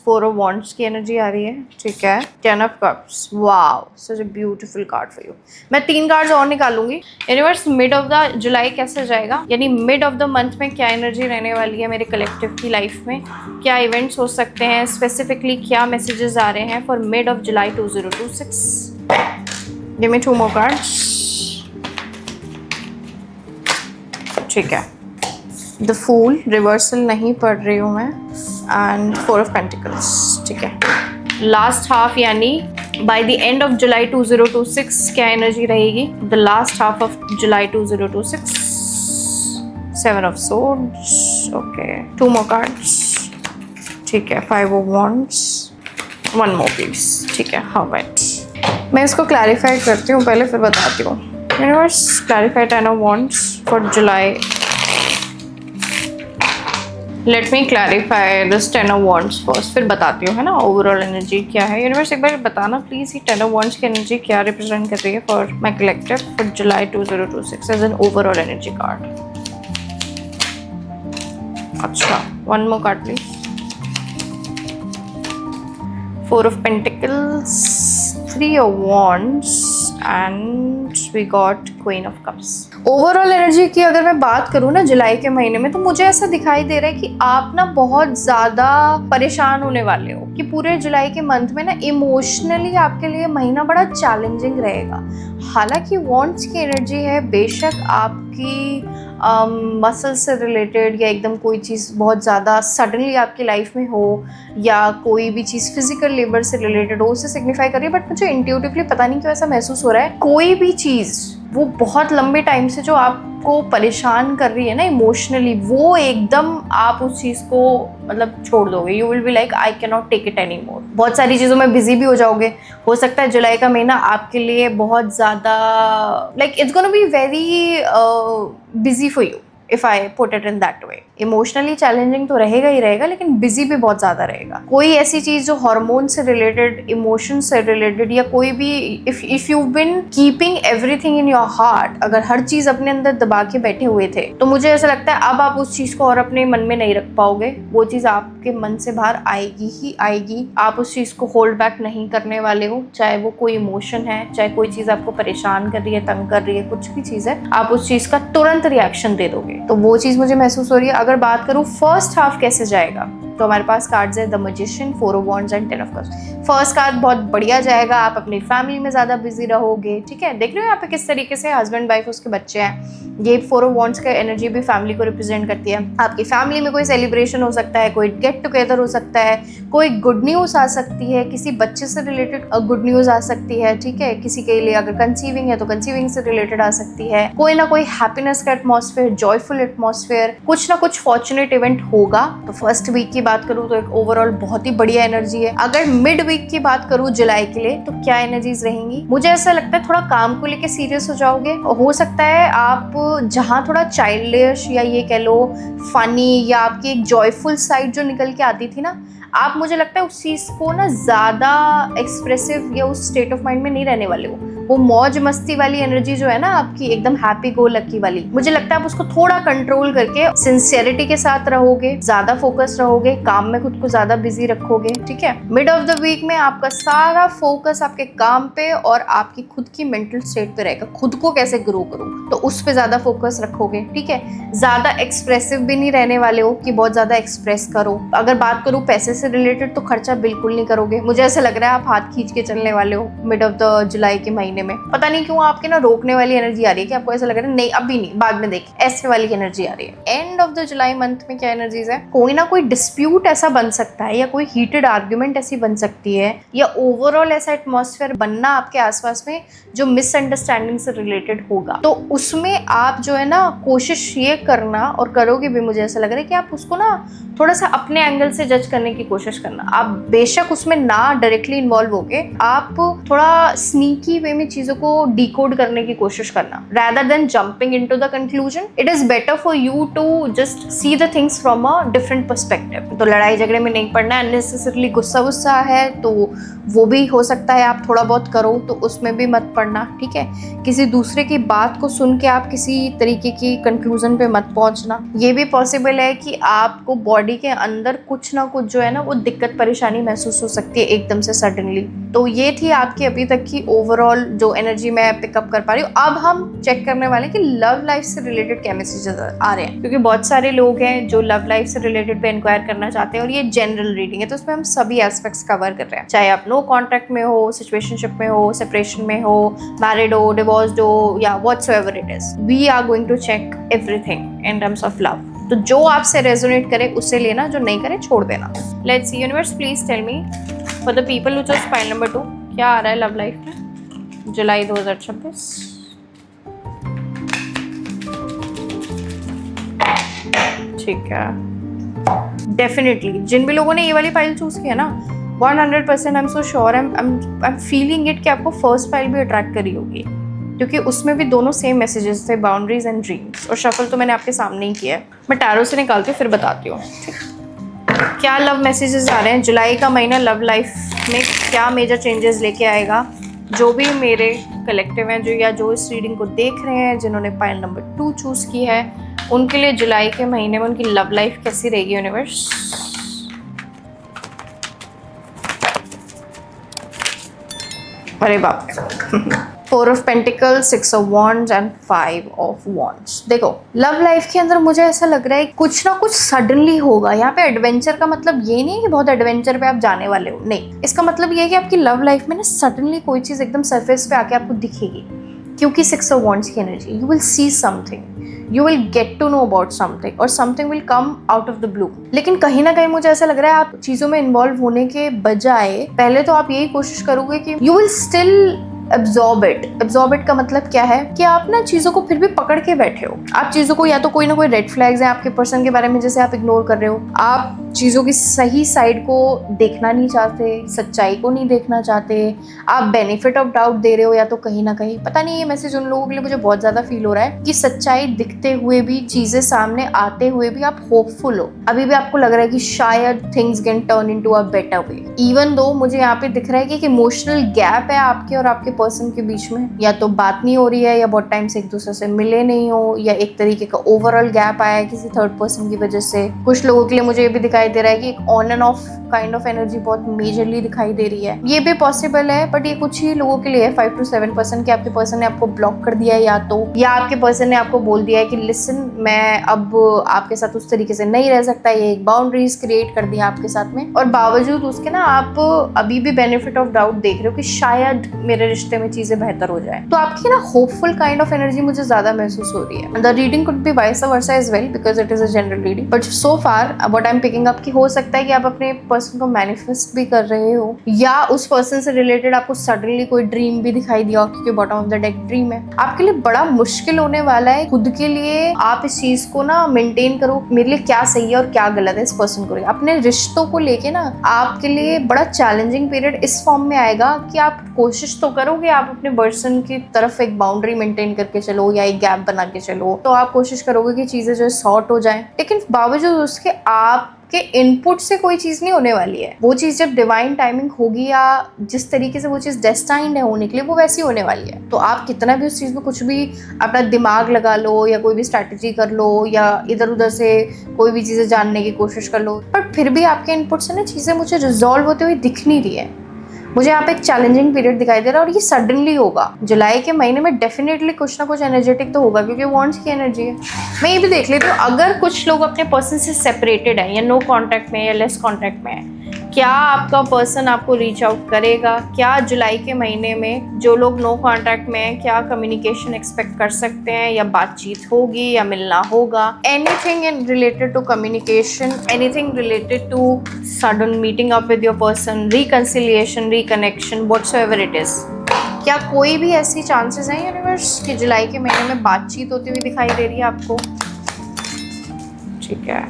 4 of Wands की एनर्जी आ रही है, ठीक है। 10 of Cups, wow, such a beautiful card for you. मैं 3 कार्ड्स और निकालूंगी। Universe, mid off the July कैसा जाएगा, यानी मिड ऑफ द मंथ में क्या एनर्जी रहने वाली है मेरे कलेक्टिव की लाइफ में, क्या इवेंट्स हो सकते हैं, स्पेसिफिकली क्या मैसेजेस आ रहे हैं for mid of July 2026। Give me 2 more cards, ठीक है। द फूल, रिवर्सल नहीं पढ़ रही हूँ मैं, एंड 4 of Pentacles, ठीक है। लास्ट हाफ यानी by the end of July 2026 क्या एनर्जी रहेगी, the last half of July 2026। 7 of Swords, okay. 2 more cards, ठीक है। 5 of Wands, 1 more please, ठीक है। हाउ अबाउट मैं इसको क्लैरिफाई करती हूँ पहले, फिर बताती हूँ। Universe, clarify 10 of Wands for July. Let me clarify this 10 of Wands first, फिर बताती हूँ, है ना, ओवरऑल एनर्जी क्या है। यूनिवर्स, एक बार बताना प्लीज, ये 10 of Wands की एनर्जी क्या रिप्रेजेंट कर रही है for my collective for July 2026 as an overall energy card. अच्छा, 1 more card please. 4 of Pentacles, 3 of Wands and we got Queen of Cups। Overall energy की अगर मैं बात करूँ ना जुलाई के महीने में, तो मुझे ऐसा दिखाई दे रहा है कि आप ना बहुत ज़्यादा परेशान होने वाले हो, कि पूरे जुलाई के मंथ में ना इमोशनली आपके लिए महीना बड़ा चैलेंजिंग रहेगा। हालांकि वॉन्ड्स की एनर्जी है, बेशक आपकी मसल से रिलेटेड या एकदम कोई चीज़ बहुत ज़्यादा सडनली आपकी लाइफ में हो, या कोई भी चीज़ फिजिकल लेबर से रिलेटेड हो, उसे सिग्निफाई कर रही है। बट मुझे इंट्यूटिवली पता नहीं क्यों ऐसा महसूस हो रहा है, कोई भी चीज़ वो बहुत लंबे टाइम से जो आपको परेशान कर रही है ना इमोशनली, वो एकदम आप उस चीज़ को मतलब छोड़ दोगे। You will be like I can not take it any more. बहुत सारी चीज़ों में बिजी भी हो जाओगे। हो सकता है जुलाई का महीना आपके लिए बहुत ज़्यादा like it's gonna be very busy for you if I put it in that way. Emotionally challenging तो रहेगा ही रहेगा, लेकिन बिजी भी बहुत ज़्यादा रहेगा। कोई ऐसी चीज़ जो हार्मोन से रिलेटेड, इमोशन से रिलेटेड, या कोई भी if you been keeping everything in your heart, अगर हर चीज़ अपने अंदर दबा के बैठे हुए थे, तो मुझे ऐसा लगता है अब आप उस चीज़ को और अपने मन में नहीं रख पाओगे। वो चीज़ आपके मन से बाहर आएगी ही आएगी। आप उस चीज़ को होल्ड बैक नहीं करने वाले हो, चाहे वो कोई इमोशन है, चाहे कोई चीज़ आपको परेशान कर रही है, तंग कर रही है, कुछ भी चीज़ है, आप उस चीज़ का तुरंत रिएक्शन दे दोगे। तो वो चीज़ मुझे महसूस हो रही है। अगर बात करूँ फर्स्ट हाफ कैसे जाएगा, तो हमारे पास कार्ड्स है the magician, 4 of Wands and 10 of Cups। First card बहुत बढ़िया जाएगा, आप अपनी फैमिली में ज़्यादा बिजी रहोगे, ठीक है। देख रहे हो यहाँ पे किस तरीके से हस्बैंड वाइफ उसके बच्चे हैं। ये 4 ऑफ वॉन्ड्स का एनर्जी भी फैमिली को रिप्रेजेंट करती है। आपकी फैमिली में कोई सेलिब्रेशन हो सकता है, कोई गेट टुगेदर हो सकता है, कोई गुड न्यूज़ आ सकती है, किसी बच्चे से रिलेटेड गुड न्यूज़ आ सकती है, ठीक है। किसी के लिए अगर कंसीविंग है तो कंसीविंग से रिलेटेड आ सकती है। कोई ना कोई हैप्पीनेस का एटमॉस्फेयर, जॉयफुल एटमॉस्फेयर, कुछ ना कुछ फॉर्चुनेट इवेंट होगा। तो फर्स्ट वीक की बात करूँ तो एक ओवरऑल बहुत ही बढ़िया एनर्जी है। अगर मिड वीक की बात करूँ जुलाई के लिए तो क्या एनर्जीज रहेंगी, मुझे ऐसा लगता है थोड़ा काम को लेके सीरियस हो जाओगे। हो सकता है आप जहाँ थोड़ा चाइल्डिश या ये कह लो फनी या आपकी एक जॉयफुल साइड जो निकल के आती थी ना, आप मुझे लगता है उस चीज़ को ना ज़्यादा एक्सप्रेसिव या उस स्टेट ऑफ माइंड में नहीं रहने वाले हो। वो मौज मस्ती वाली एनर्जी जो है ना आपकी, एकदम हैप्पी गो लकी वाली, मुझे लगता है आप उसको थोड़ा कंट्रोल करके सिंसियरिटी के साथ रहोगे, ज्यादा फोकस रहोगे, काम में खुद को ज्यादा बिजी रखोगे, ठीक है। मिड ऑफ द वीक में आपका सारा फोकस आपके काम पे और आपकी खुद की मेंटल स्टेट पे रहेगा। खुद को कैसे ग्रो करूं, तो उस पे ज्यादा फोकस रखोगे, ठीक है। ज्यादा एक्सप्रेसिव भी नहीं रहने वाले हो कि बहुत ज्यादा एक्सप्रेस करो। अगर बात करूं पैसे से रिलेटेड तो खर्चा बिल्कुल नहीं करोगे। मुझे ऐसा लग रहा है आप हाथ खींच के चलने वाले हो मिड ऑफ द जुलाई के महीने में। पता नहीं क्यों आपके ना रोकने वाली एनर्जी आ रही है कि आपको ऐसा लग रहा है नहीं अभी नहीं, बाद में देख, ऐसे वाली एनर्जी आ रही है। End of the July month में क्या एनर्जीज है, कोई ना कोई डिस्प्यूट ऐसा बन सकता है या कोई हीटेड आर्ग्यूमेंट ऐसी बन सकती है या ओवरऑल ऐसा एटमॉस्फेयर बनना आपके आसपास में जो मिसअंडरस्टैंडिंग से रिलेटेड होगा। तो उसमें आप जो है ना कोशिश ये करना और करोगे भी, मुझे ऐसा लग रहा है कि आप उसको ना थोड़ा सा अपने एंगल से जज करने की कोशिश करना। आप बेशक उसमें ना डायरेक्टली इन्वॉल्व होगे, आप थोड़ा स्नीकी वे में चीजों को डिकोड करने की कोशिश करना rather than jumping into the conclusion. It is better for you to just see the things from a different perspective. तो लड़ाई झगड़े में नहीं पड़ना है। unnecessarily गुस्सा है तो वो भी हो सकता है आप थोड़ा बहुत करो, तो उसमें भी मत पड़ना, ठीक है। किसी दूसरे की बात को सुन के आप किसी तरीके की कंक्लूजन पे मत पहुंचना। ये भी पॉसिबल है कि आपको बॉडी के अंदर कुछ ना कुछ जो है ना वो दिक्कत परेशानी महसूस हो सकती है एकदम से सडनली। तो ये थी आपकी अभी तक की ओवरऑल जो एनर्जी मैं पिकअप कर पा रही हूँ। अब हम चेक करने वाले कि लव लाइफ से रिलेटेड क्या मैसेजेस आ रहे हैं, क्योंकि बहुत सारे लोग हैं जो लव लाइफ से रिलेटेड पे इंक्वायर करना चाहते हैं और ये जनरल रीडिंग है, तो उसमें हम सभी एस्पेक्ट्स कवर कर रहे हैं। चाहे आप नो कॉन्टैक्ट में हो, सिचुएशनशिप में हो, सेपरेशन में हो, मैरिड हो, डिवोर्स्ड हो या whatsoever it is, we are going to check everything in terms of love. तो जो आपसे रेजोनेट करे उससे लेना, जो नहीं करे छोड़ देना। Let's see universe, please tell me for the people who choose pile number 2 क्या आ रहा है लव लाइफ में जुलाई 2026। ठीक है, डेफिनेटली जिन भी लोगों ने ये वाली फाइल चूज किया ना 100% I am so sure, I am feeling it कि आपको फर्स्ट फाइल भी अट्रैक्ट करी होगी, क्योंकि उसमें भी दोनों सेम मैसेजेस थे, बाउंड्रीज एंड ड्रीम्स। और शफल तो मैंने आपके सामने ही किया है, मैं टैरो से निकालती हूँ फिर बताती हूँ क्या लव मैसेजेस आ रहे हैं जुलाई का महीना। लव लाइफ में क्या मेजर चेंजेस लेके आएगा। जो भी मेरे कलेक्टिव हैं जो या जो इस रीडिंग को देख रहे हैं, जिन्होंने पाइल नंबर 2 चूज़ की है, उनके लिए जुलाई के महीने में उनकी लव लाइफ कैसी रहेगी यूनिवर्स। अरे बाप रे 4 of pentacles, 6 of wands and 5 of wands. देखो लव लाइफ के अंदर मुझे ऐसा लग रहा है कुछ ना कुछ सडनली होगा। यहाँ पे एडवेंचर का मतलब ये नहीं है कि बहुत एडवेंचर पे आप जाने वाले हो, नहीं। इसका मतलब ये है कि आपकी लव लाइफ में ना सडनली कोई चीज़ एकदम सरफेस पे आके आपको दिखेगी, क्योंकि 6 ऑफ वॉन्ड्स की energy, you will see something, you will get to know about something और something will come out of the blue। लेकिन कहीं ना कहीं मुझे ऐसा लग रहा है आप चीज़ों में इन्वॉल्व होने के बजाय पहले तो आप यही कोशिश करोगे कि you will still absorb it। absorb it का मतलब क्या है कि आप ना चीज़ों को फिर भी पकड़ के बैठे हो। आप चीज़ों को या तो कोई ना कोई रेड फ्लैग्स हैं आपके पर्सन के बारे में जैसे आप इग्नोर कर रहे हो, आप चीज़ों की सही साइड को देखना नहीं चाहते, सच्चाई को नहीं देखना चाहते, आप बेनिफिट ऑफ डाउट दे रहे हो या तो कहीं ना कहीं, पता नहीं ये मैसेज उन लोगों के लिए मुझे बहुत ज़्यादा फील हो रहा है कि सच्चाई दिखते हुए भी, चीज़ें सामने आते हुए भी आप होपफुल हो। अभी भी आपको लग रहा है कि शायद things can turn into a better way, even though मुझे यहाँ पे दिख रहा है कि एक इमोशनल गैप है आपके और आपके पर्सन के बीच में, या तो बात नहीं हो रही है या बहुत टाइम से एक दूसरे से मिले नहीं हो, या एक तरीके का ओवरऑल गैप आया है किसी थर्ड पर्सन की वजह से। कुछ लोगों के लिए मुझे ये भी दिखाया दिखाई दे रहा है कि एक on end of kind of energy बहुत मेजरली दिखाई दे रही है। ये भी पॉसिबल है, बट ये कुछ ही लोगों के लिए है, 5 to 7% कि आपके पर्सन ने आपको ब्लॉक कर दिया है, या आपके पर्सन ने आपको बोल दिया है कि लिसन, मैं अब आपके साथ उस तरीके से नहीं रह सकता, ये एक बाउंड्रीज क्रिएट कर दिया आपके साथ में। और बावजूद उसके ना आप अभी भी बेनिफिट ऑफ डाउट देख रहे हो कि शायद मेरे रिश्ते में चीजें बेहतर हो जाए। तो आपकी ना होपफुल काइंड ऑफ एनर्जी मुझे ज्यादा महसूस हो रही है। The reading could be vice versa as well because it is a general reading, but so far what I am picking up कि हो सकता है कि आप अपने पर्सन को मैनिफेस्ट भी कर रहे हो, या उस पर्सन से रिलेटेड आपको सडनली कोई ड्रीम भी दिखाई दिया, क्योंकि bottom of the deck dream है। आपके लिए बड़ा मुश्किल होने वाला है खुद के लिए आप इस चीज को ना मेंटेन करो, मेरे लिए क्या सही है और क्या गलत है इस पर्सन को। अपने रिश्तों को लेके ना आपके लिए बड़ा चैलेंजिंग पीरियड इस फॉर्म में आएगा कि आप कोशिश तो करोगे, आप अपने पर्सन की तरफ एक बाउंड्री मेंटेन करके चलो या एक गैप बना के चलो, तो आप कोशिश करोगे कि चीजें जो सॉर्ट हो जाएं, लेकिन बावजूद उसके आपके इनपुट से कोई चीज नहीं होने वाली है। वो चीज जब डिवाइन टाइमिंग होगी या जिस तरीके से वो चीज डेस्टाइन्ड है होने के लिए, वो वैसी होने वाली है। तो आप कितना भी उस चीज में कुछ भी अपना दिमाग लगा लो या कोई भी स्ट्रैटेजी कर लो या इधर उधर से कोई भी चीजें जानने की कोशिश कर लो, बट फिर भी आपके इनपुट से ना चीजें मुझे रिजॉल्व होते हुए दिख नहीं रही है। मुझे यहाँ पे एक चैलेंजिंग पीरियड दिखाई दे रहा है और ये सडनली होगा। जुलाई के महीने में डेफिनेटली कुछ ना कुछ एनर्जेटिक तो होगा, क्योंकि वॉन्ड्स की एनर्जी है। मैं ये भी देख लेती हूँ, अगर कुछ लोग अपने पर्सन से सेपरेटेड है या नो कांटेक्ट में या लेस कांटेक्ट में है, क्या आपका पर्सन आपको रीच आउट करेगा? क्या जुलाई के महीने में जो लोग नो कांटेक्ट में हैं, क्या कम्युनिकेशन एक्सपेक्ट कर सकते हैं, या बातचीत होगी या मिलना होगा? Anything in related to communication, anything related to sudden meeting up with your person, reconciliation, reconnection, whatsoever it is. क्या कोई भी ऐसी चांसेस हैं यूनिवर्स कि जुलाई के महीने में बातचीत होती हुई दिखाई दे रही है आपको? ठीक है,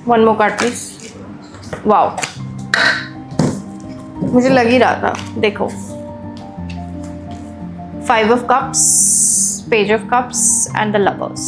one more card please. Wow, मुझे लग ही रहा था। देखो, 5 of Cups, Page of Cups and the Lovers.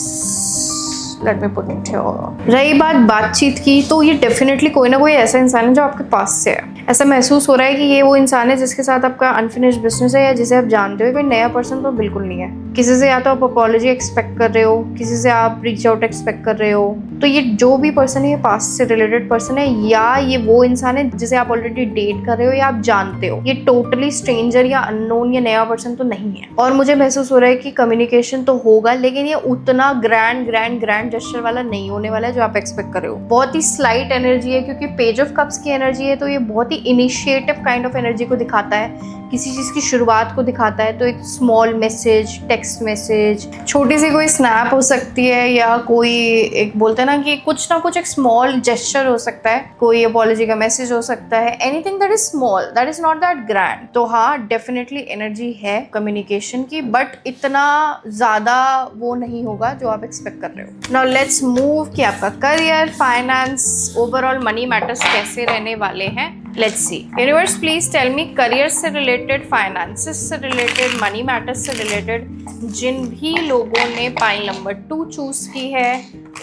Let me put it here. रही बातचीत की, तो ये डेफिनेटली कोई ना कोई ऐसा इंसान है जो आपके पास से है। ऐसा महसूस हो रहा है कि ये वो इंसान है जिसके साथ आपका अनफिनिश्ड बिजनेस है या जिसे आप जानते हो। कोई नया पर्सन तो बिल्कुल नहीं है। किसी से या तो आप अपॉलॉजी एक्सपेक्ट कर रहे हो, किसी से आप रीच आउट एक्सपेक्ट कर रहे हो। तो ये जो भी पर्सन है, ये पास्ट से रिलेटेड पर्सन है, या ये वो इंसान है जिसे आप ऑलरेडी डेट कर रहे हो या आप जानते हो। ये टोटली स्ट्रेंजर या अननोन या नया पर्सन तो नहीं है। और मुझे महसूस हो रहा है कि कम्युनिकेशन तो होगा, लेकिन ये उतना ग्रैंड जेस्चर वाला नहीं होने वाला है जो आप एक्सपेक्ट कर रहे हो। बहुत ही स्लाइट एनर्जी है, क्योंकि पेज ऑफ कप्स की एनर्जी है, तो ये बहुत ही इनिशिएटिव काइंड ऑफ एनर्जी को दिखाता है, किसी चीज़ की शुरुआत को दिखाता है। तो एक स्मॉल मैसेज, टेक्स्ट मैसेज, छोटी सी कोई स्नैप हो सकती है, या कोई एक बोलते हैं ना कि कुछ ना कुछ एक स्मॉल जेस्चर हो सकता है, कोई अपॉलॉजी का मैसेज हो सकता है, anything that is small, that is not that grand. तो हाँ, डेफिनेटली एनर्जी है कम्युनिकेशन की, बट इतना ज़्यादा वो नहीं होगा जो आप एक्सपेक्ट कर रहे हो। नाउ लेट्स मूव कि आपका career, finance, overall money matters कैसे रहने वाले हैं। Let's see universe, please tell me career से रिलेटेड, फाइनेंसेस से रिलेटेड, मनी मैटर्स से रिलेटेड जिन भी लोगों ने पाइल नंबर 2 चूज की है,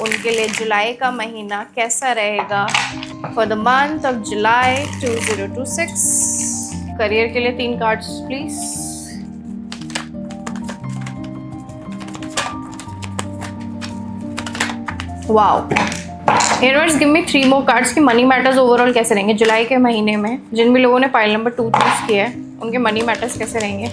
उनके लिए जुलाई का महीना कैसा रहेगा for the month of July 2026। Career के लिए 3 cards please. Wow, universe give me 3 more cards की मनी मैटर्स ओवरऑल कैसे रहेंगे जुलाई के महीने में। जिन भी लोगों ने पाइल नंबर 2 चूज किया है, उनके मनी मैटर्स कैसे रहेंगे।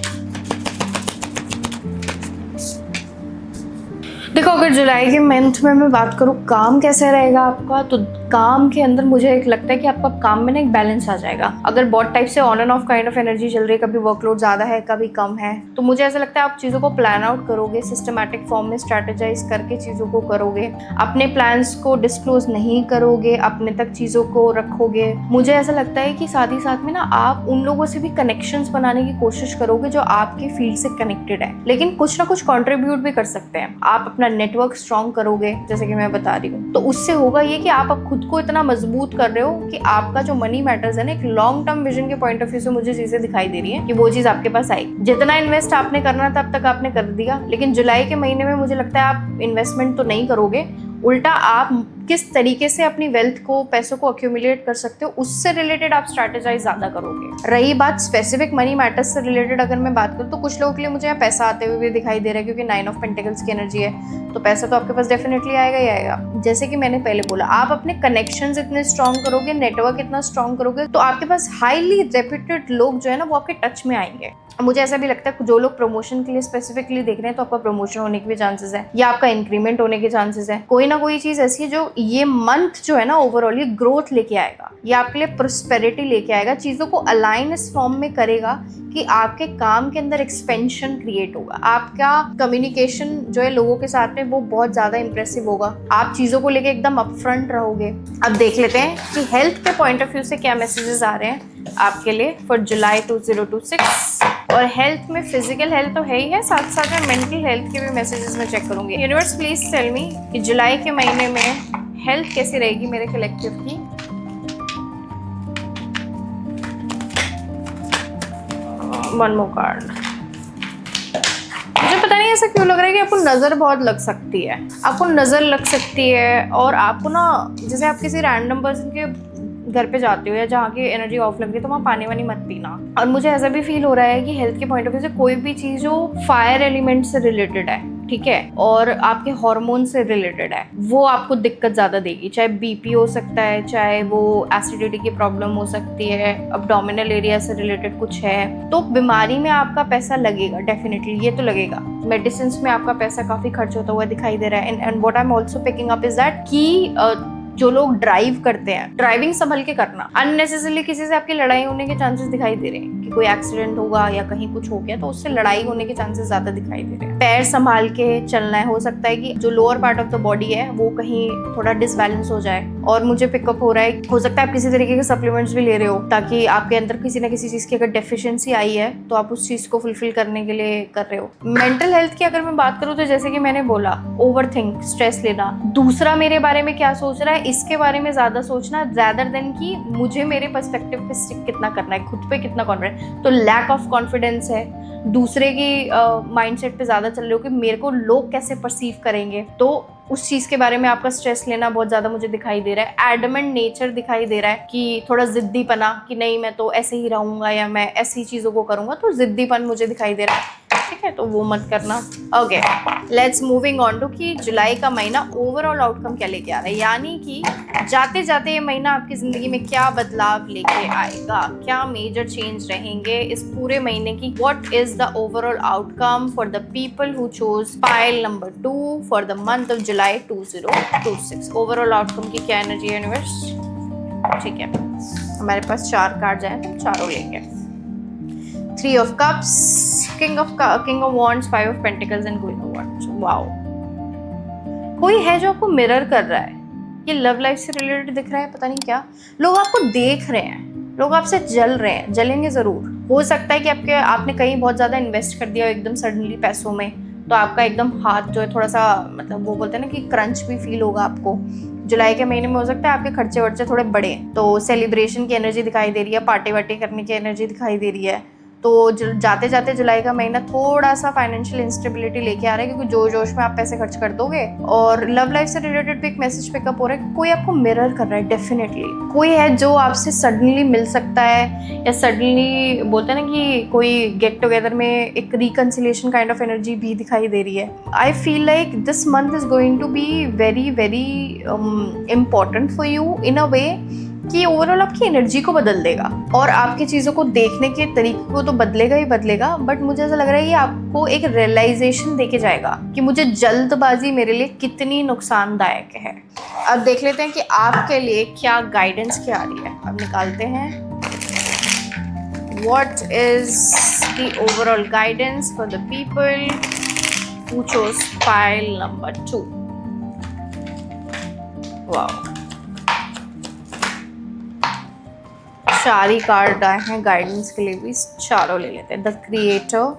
देखो, अगर जुलाई के मंथ में मैं बात करूँ काम कैसे रहेगा आपका, तो काम के अंदर मुझे एक लगता है कि आपका काम में ना एक बैलेंस आ जाएगा। अगर बहुत टाइप से on end of kind of energy चल रही है, कभी वर्कलोड ज़्यादा है, कभी कम है, तो मुझे ऐसा लगता है आप चीज़ों को प्लान आउट करोगे, सिस्टमैटिक फॉर्म में स्ट्रैटेजाइज करके चीज़ों को करोगे, अपने प्लान्स को डिस्क्लोज नहीं करोगे, अपने तक चीज़ों को रखोगे। मुझे ऐसा लगता है कि साथ ही साथ में ना आप उन लोगों से भी कनेक्शंस बनाने की कोशिश करोगे जो आपके फील्ड से कनेक्टेड है, लेकिन कुछ ना कुछ कॉन्ट्रीब्यूट भी कर सकते हैं। आप अपना नेटवर्क स्ट्रॉन्ग करोगे, जैसे कि मैं बता रही हूँ, तो उससे होगा ये कि आप अब खुद को इतना मजबूत कर रहे हो कि आपका जो मनी मैटर्स है ना, एक लॉन्ग टर्म विजन के पॉइंट ऑफ व्यू से मुझे चीजें दिखाई दे रही है कि वो चीज आपके पास आएगी। जितना इन्वेस्ट आपने करना था अब तक आपने कर दिया, लेकिन जुलाई के महीने में मुझे लगता है आप इन्वेस्टमेंट तो नहीं करोगे, उल्टा आप किस तरीके से अपनी वेल्थ को, पैसों को अक्यूमुलेट कर सकते हो, उससे रिलेटेड आप स्ट्रैटेजाइज ज़्यादा करोगे। रही बात स्पेसिफिक मनी मैटर्स से रिलेटेड अगर मैं बात करूँ तो कुछ लोगों के लिए मुझे यहाँ पैसा आते हुए भी दिखाई दे रहा है, क्योंकि 9 ऑफ पेंटिकल्स की एनर्जी है, तो पैसा तो आपके पास डेफिनेटली आएगा ही आएगा। जैसे कि मैंने पहले बोला, आप अपने कनेक्शंस इतने स्ट्रॉन्ग करोगे, नेटवर्क इतना स्ट्रॉन्ग करोगे, तो आपके पास हाईली रेप्यूटेड लोग जो है ना वो आपके टच में आएंगे। मुझे ऐसा भी लगता है जो लोग प्रमोशन के लिए स्पेसिफिकली देख रहे हैं तो आपका प्रमोशन होने के भी चांसेस है, या आपका इंक्रीमेंट होने के चांसेस है। कोई ना कोई चीज ऐसी है जो ये मंथ जो है ना ओवरऑल ये ग्रोथ लेके आएगा, ये आपके लिए प्रोस्पेरिटी लेके आएगा, चीजों को अलाइन इस फॉर्म में करेगा कि आपके काम के अंदर एक्सपेंशन क्रिएट होगा, आपका कम्युनिकेशन जो है लोगों के साथ में वो बहुत ज्यादा इंप्रेसिव होगा, आप चीजों को लेके एकदम अपफ्रंट रहोगे। अब देख लेते हैं कि हेल्थ के पॉइंट ऑफ व्यू से क्या मैसेजेस आ रहे हैं आपके लिए फॉर जुलाई 2026। और हेल्थ में फिजिकल हेल्थ तो है ही है, साथ साथ में मेंटल हेल्थ के भी मैसेजेस मैं चेक करूंगी। यूनिवर्स प्लीज टेल मी कि जुलाई के महीने में हेल्थ कैसी रहेगी मेरे कलेक्टिव की। One more card. मुझे पता नहीं ऐसा क्यों लग रहा है कि आपको नज़र बहुत लग सकती है, आपको नज़र लग सकती है, और आपको ना जैसे आप किसी रैंडम पर्सन के घर पे जाते हो या जहाँ की एनर्जी ऑफ लग रही है तो वहाँ पानी वानी मत पीना। और मुझे ऐसा भी फील हो रहा है कि हेल्थ के पॉइंट ऑफ व्यू से कोई भी चीज़ जो फायर एलिमेंट से रिलेटेड है, ठीक है, और आपके हार्मोन से रिलेटेड है, वो आपको दिक्कत ज़्यादा देगी। चाहे बीपी हो सकता है, चाहे वो एसिडिटी की प्रॉब्लम हो सकती है, अब्डोमिनल एरिया से रिलेटेड कुछ है, तो बीमारी में आपका पैसा लगेगा डेफिनेटली, ये तो लगेगा। मेडिसिन में आपका पैसा काफ़ी खर्च होता हुआ दिखाई दे रहा है। And what I am also picking up is that कि जो लोग ड्राइव करते हैं, ड्राइविंग संभल के करना। अननेसेसरली किसी से आपकी लड़ाई होने के चांसेस दिखाई दे रहे हैं कि कोई एक्सीडेंट होगा या कहीं कुछ हो गया तो उससे लड़ाई होने के चांसेस ज्यादा दिखाई दे रहे हैं। पैर संभाल के चलना है, हो सकता है कि जो lower part of the body है वो कहीं थोड़ा डिसबैलेंस हो जाए। और मुझे पिकअप हो रहा है, हो सकता है आप किसी तरीके के सप्लीमेंट्स भी ले रहे हो ताकि आपके अंदर किसी ना किसी चीज की अगर डेफिशिएंसी आई है तो आप उस चीज को फुलफिल करने के लिए कर रहे हो। मेंटल हेल्थ की अगर मैं बात करूँ तो जैसे कि मैंने बोला, ओवरथिंक, स्ट्रेस लेना, दूसरा मेरे बारे में क्या सोच रहा है इसके बारे में ज्यादा सोचना rather देन कि मुझे मेरे पर्सपेक्टिव पे स्टिक कितना करना है, खुद पे कितना कॉन्फिडेंस। तो लैक ऑफ कॉन्फिडेंस है, दूसरे की माइंडसेट पे ज्यादा चल रहे हो कि मेरे को लोग कैसे परसीव करेंगे, तो उस चीज के बारे में आपका स्ट्रेस लेना बहुत ज्यादा मुझे दिखाई दे रहा है। एडमेंट नेचर दिखाई दे रहा है कि थोड़ा जिद्दीपना कि नहीं मैं तो ऐसे ही रहूंगा या मैं ऐसी चीजों को करूंगा, तो जिद्दीपन मुझे दिखाई दे रहा है, ठीक है, तो वो मत करना। Okay, let's moving on to कि जुलाई का महीना ओवरऑल आउटकम क्या लेके आ रहा है, यानी कि जाते जाते ये महीना आपकी जिंदगी में क्या बदलाव लेके आएगा, क्या मेजर चेंज रहेंगे इस पूरे महीने की। What is the overall outcome for the people who chose pile number 2 for the month of July 2026। Overall outcome की क्या एनर्जी है यूनिवर्स? ठीक है, हमारे पास 4 कार्ड आए, तो चारों लेंगे। 3 of Cups, King of Wands, 5 of Pentacles and Queen of Wands. Wow, कोई है जो आपको मिरर कर रहा है, ये लव लाइफ से रिलेटेड दिख रहा है, पता नहीं क्या। लोग आपको देख रहे हैं, लोग आपसे जल रहे हैं, जलेंगे जरूर। हो सकता है कि आपने कहीं बहुत ज्यादा इन्वेस्ट कर दिया एकदम सडनली पैसों में, तो आपका एकदम हाथ जो है थोड़ा सा, मतलब वो बोलते हैं ना कि क्रंच भी फील होगा आपको। जुलाई के महीने में हो सकता है आपके खर्चे वर्चे थोड़े बड़े, तो सेलिब्रेशन की एनर्जी दिखाई दे रही है, पार्टी वार्टी करने की एनर्जी दिखाई दे रही है। तो जाते जाते जुलाई का महीना थोड़ा सा फाइनेंशियल इंस्टेबिलिटी लेके आ रहा है, क्योंकि जोश में आप पैसे खर्च कर दोगे। और लव लाइफ से रिलेटेड भी एक मैसेज पिकअप हो रहा है कि कोई आपको मिरर कर रहा है, डेफिनेटली कोई है जो आपसे सडनली मिल सकता है, या सडनली बोलते हैं ना कि कोई गेट टुगेदर में एक रिकंसिलिएशन काइंड ऑफ एनर्जी भी दिखाई दे रही है। I feel like this month is going to be very very important for you in a way कि ओवरऑल आपकी एनर्जी को बदल देगा और आपकी चीज़ों को देखने के तरीके को तो बदलेगा ही बदलेगा। बट मुझे ऐसा लग रहा है कि आपको एक रियलाइजेशन देके जाएगा कि मुझे जल्दबाजी मेरे लिए कितनी नुकसानदायक है। अब देख लेते हैं कि आपके लिए क्या गाइडेंस क्या आ रही है। अब निकालते हैं what is the overall guidance for the people who chose pile number 2। Wow, 4 he card आए हैं गाइडेंस के लिए भी, चारों ले लेते हैं। The creator,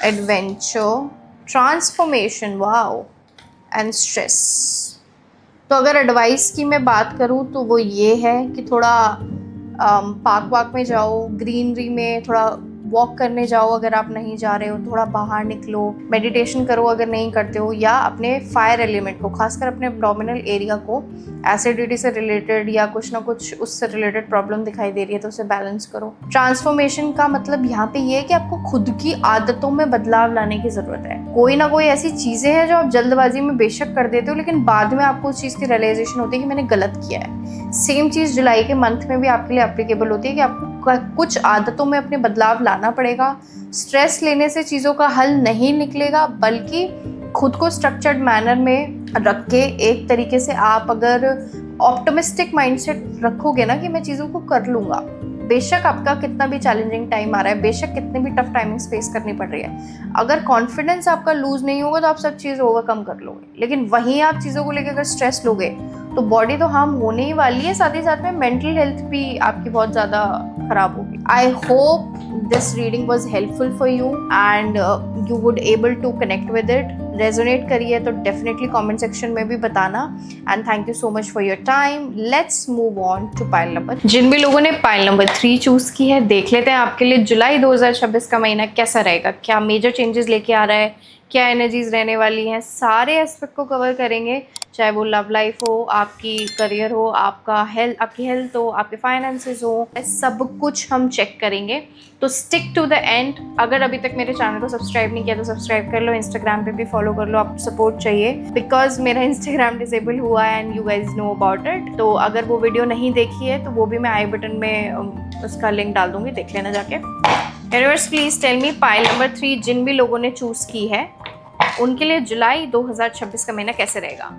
adventure, transformation, wow, and stress. तो अगर एडवाइस की मैं बात करूँ तो वो ये है कि थोड़ा पार्क वाक में जाओ, ग्रीनरी में थोड़ा वॉक करने जाओ अगर आप नहीं जा रहे हो, थोड़ा बाहर निकलो, मेडिटेशन करो अगर नहीं करते हो, या अपने फायर एलिमेंट को, खासकर अपने एब्डोमिनल एरिया को, एसिडिटी से रिलेटेड या कुछ ना कुछ उससे रिलेटेड प्रॉब्लम दिखाई दे रही है तो उसे बैलेंस करो। ट्रांसफॉर्मेशन का मतलब यहाँ पे ये है कि आपको खुद की आदतों में बदलाव लाने की जरूरत है। कोई ना कोई ऐसी चीजें हैं जो आप जल्दबाजी में बेशक कर देते हो, लेकिन बाद में आपको उस चीज की रियलाइजेशन होती है कि मैंने गलत किया है। सेम चीज जुलाई के मंथ में भी आपके लिए एप्लीकेबल होती है कि आपको कुछ आदतों में अपने बदलाव लाना पड़ेगा। स्ट्रेस लेने से चीजों का हल नहीं निकलेगा, बल्कि खुद को स्ट्रक्चर्ड मैनर में रख के एक तरीके से आप अगर ऑप्टिमिस्टिक माइंडसेट रखोगे ना कि मैं चीज़ों को कर लूँगा, बेशक आपका कितना भी चैलेंजिंग टाइम आ रहा है, बेशक कितनी भी टफ टाइमिंग्स फेस करनी पड़ रही है, अगर कॉन्फिडेंस आपका लूज नहीं होगा तो आप सब चीज़ ओवरकम कर लोगे। लेकिन वहीं आप चीज़ों को लेकर अगर स्ट्रेस लोगे तो बॉडी तो हार्म होने ही वाली है, साथ ही साथ में मेंटल हेल्थ भी आपकी बहुत ज़्यादा खराब होगी। I hope this reading was helpful for you and you would able to connect with it. Resonate करिए तो डेफिनेटली कमेंट सेक्शन में भी बताना। And thank you so much for your time. Let's move on to pile number. जिन भी लोगों ने pile number 3 choose की है, देख लेते हैं आपके लिए जुलाई 2026 का महीना कैसा रहेगा, क्या मेजर चेंजेस लेके आ रहा है, क्या एनर्जीज रहने वाली हैं। सारे एस्पेक्ट को कवर करेंगे, चाहे वो लव लाइफ हो, आपकी करियर हो, आपकी हेल्थ हो, आपके फाइनेंसेस हो, सब कुछ हम चेक करेंगे। तो स्टिक टू द एंड। अगर अभी तक मेरे चैनल को सब्सक्राइब नहीं किया तो सब्सक्राइब कर लो, इंस्टाग्राम पे भी फॉलो कर लो, आपको सपोर्ट चाहिए बिकॉज मेरा इंस्टाग्राम डिसेबल हुआ है and you guys know about it. तो अगर वो वीडियो नहीं देखी है तो वो भी मैं आई बटन में उसका लिंक डाल दूंगी, देख लेना जाके। Universe please tell me pile number 3 जिन भी लोगों ने चूज की है उनके लिए जुलाई 2026 का महीना कैसे रहेगा।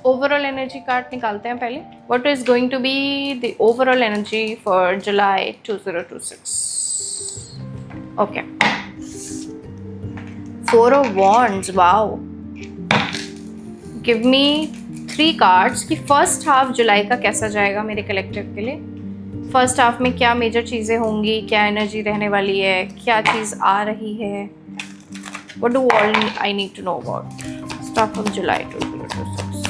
ओवरऑल एनर्जी कार्ड निकालते हैं पहले। What is going to be the overall energy for July 2026। Okay, 4 of Wands, wow. Give me 3 cards कि फर्स्ट हाफ जुलाई का कैसा जाएगा मेरे कलेक्टिव के लिए। फर्स्ट हाफ में क्या मेजर चीज़ें होंगी, क्या एनर्जी रहने वाली है, क्या चीज़ आ रही है। What do all I need to know about stuff of July 2026?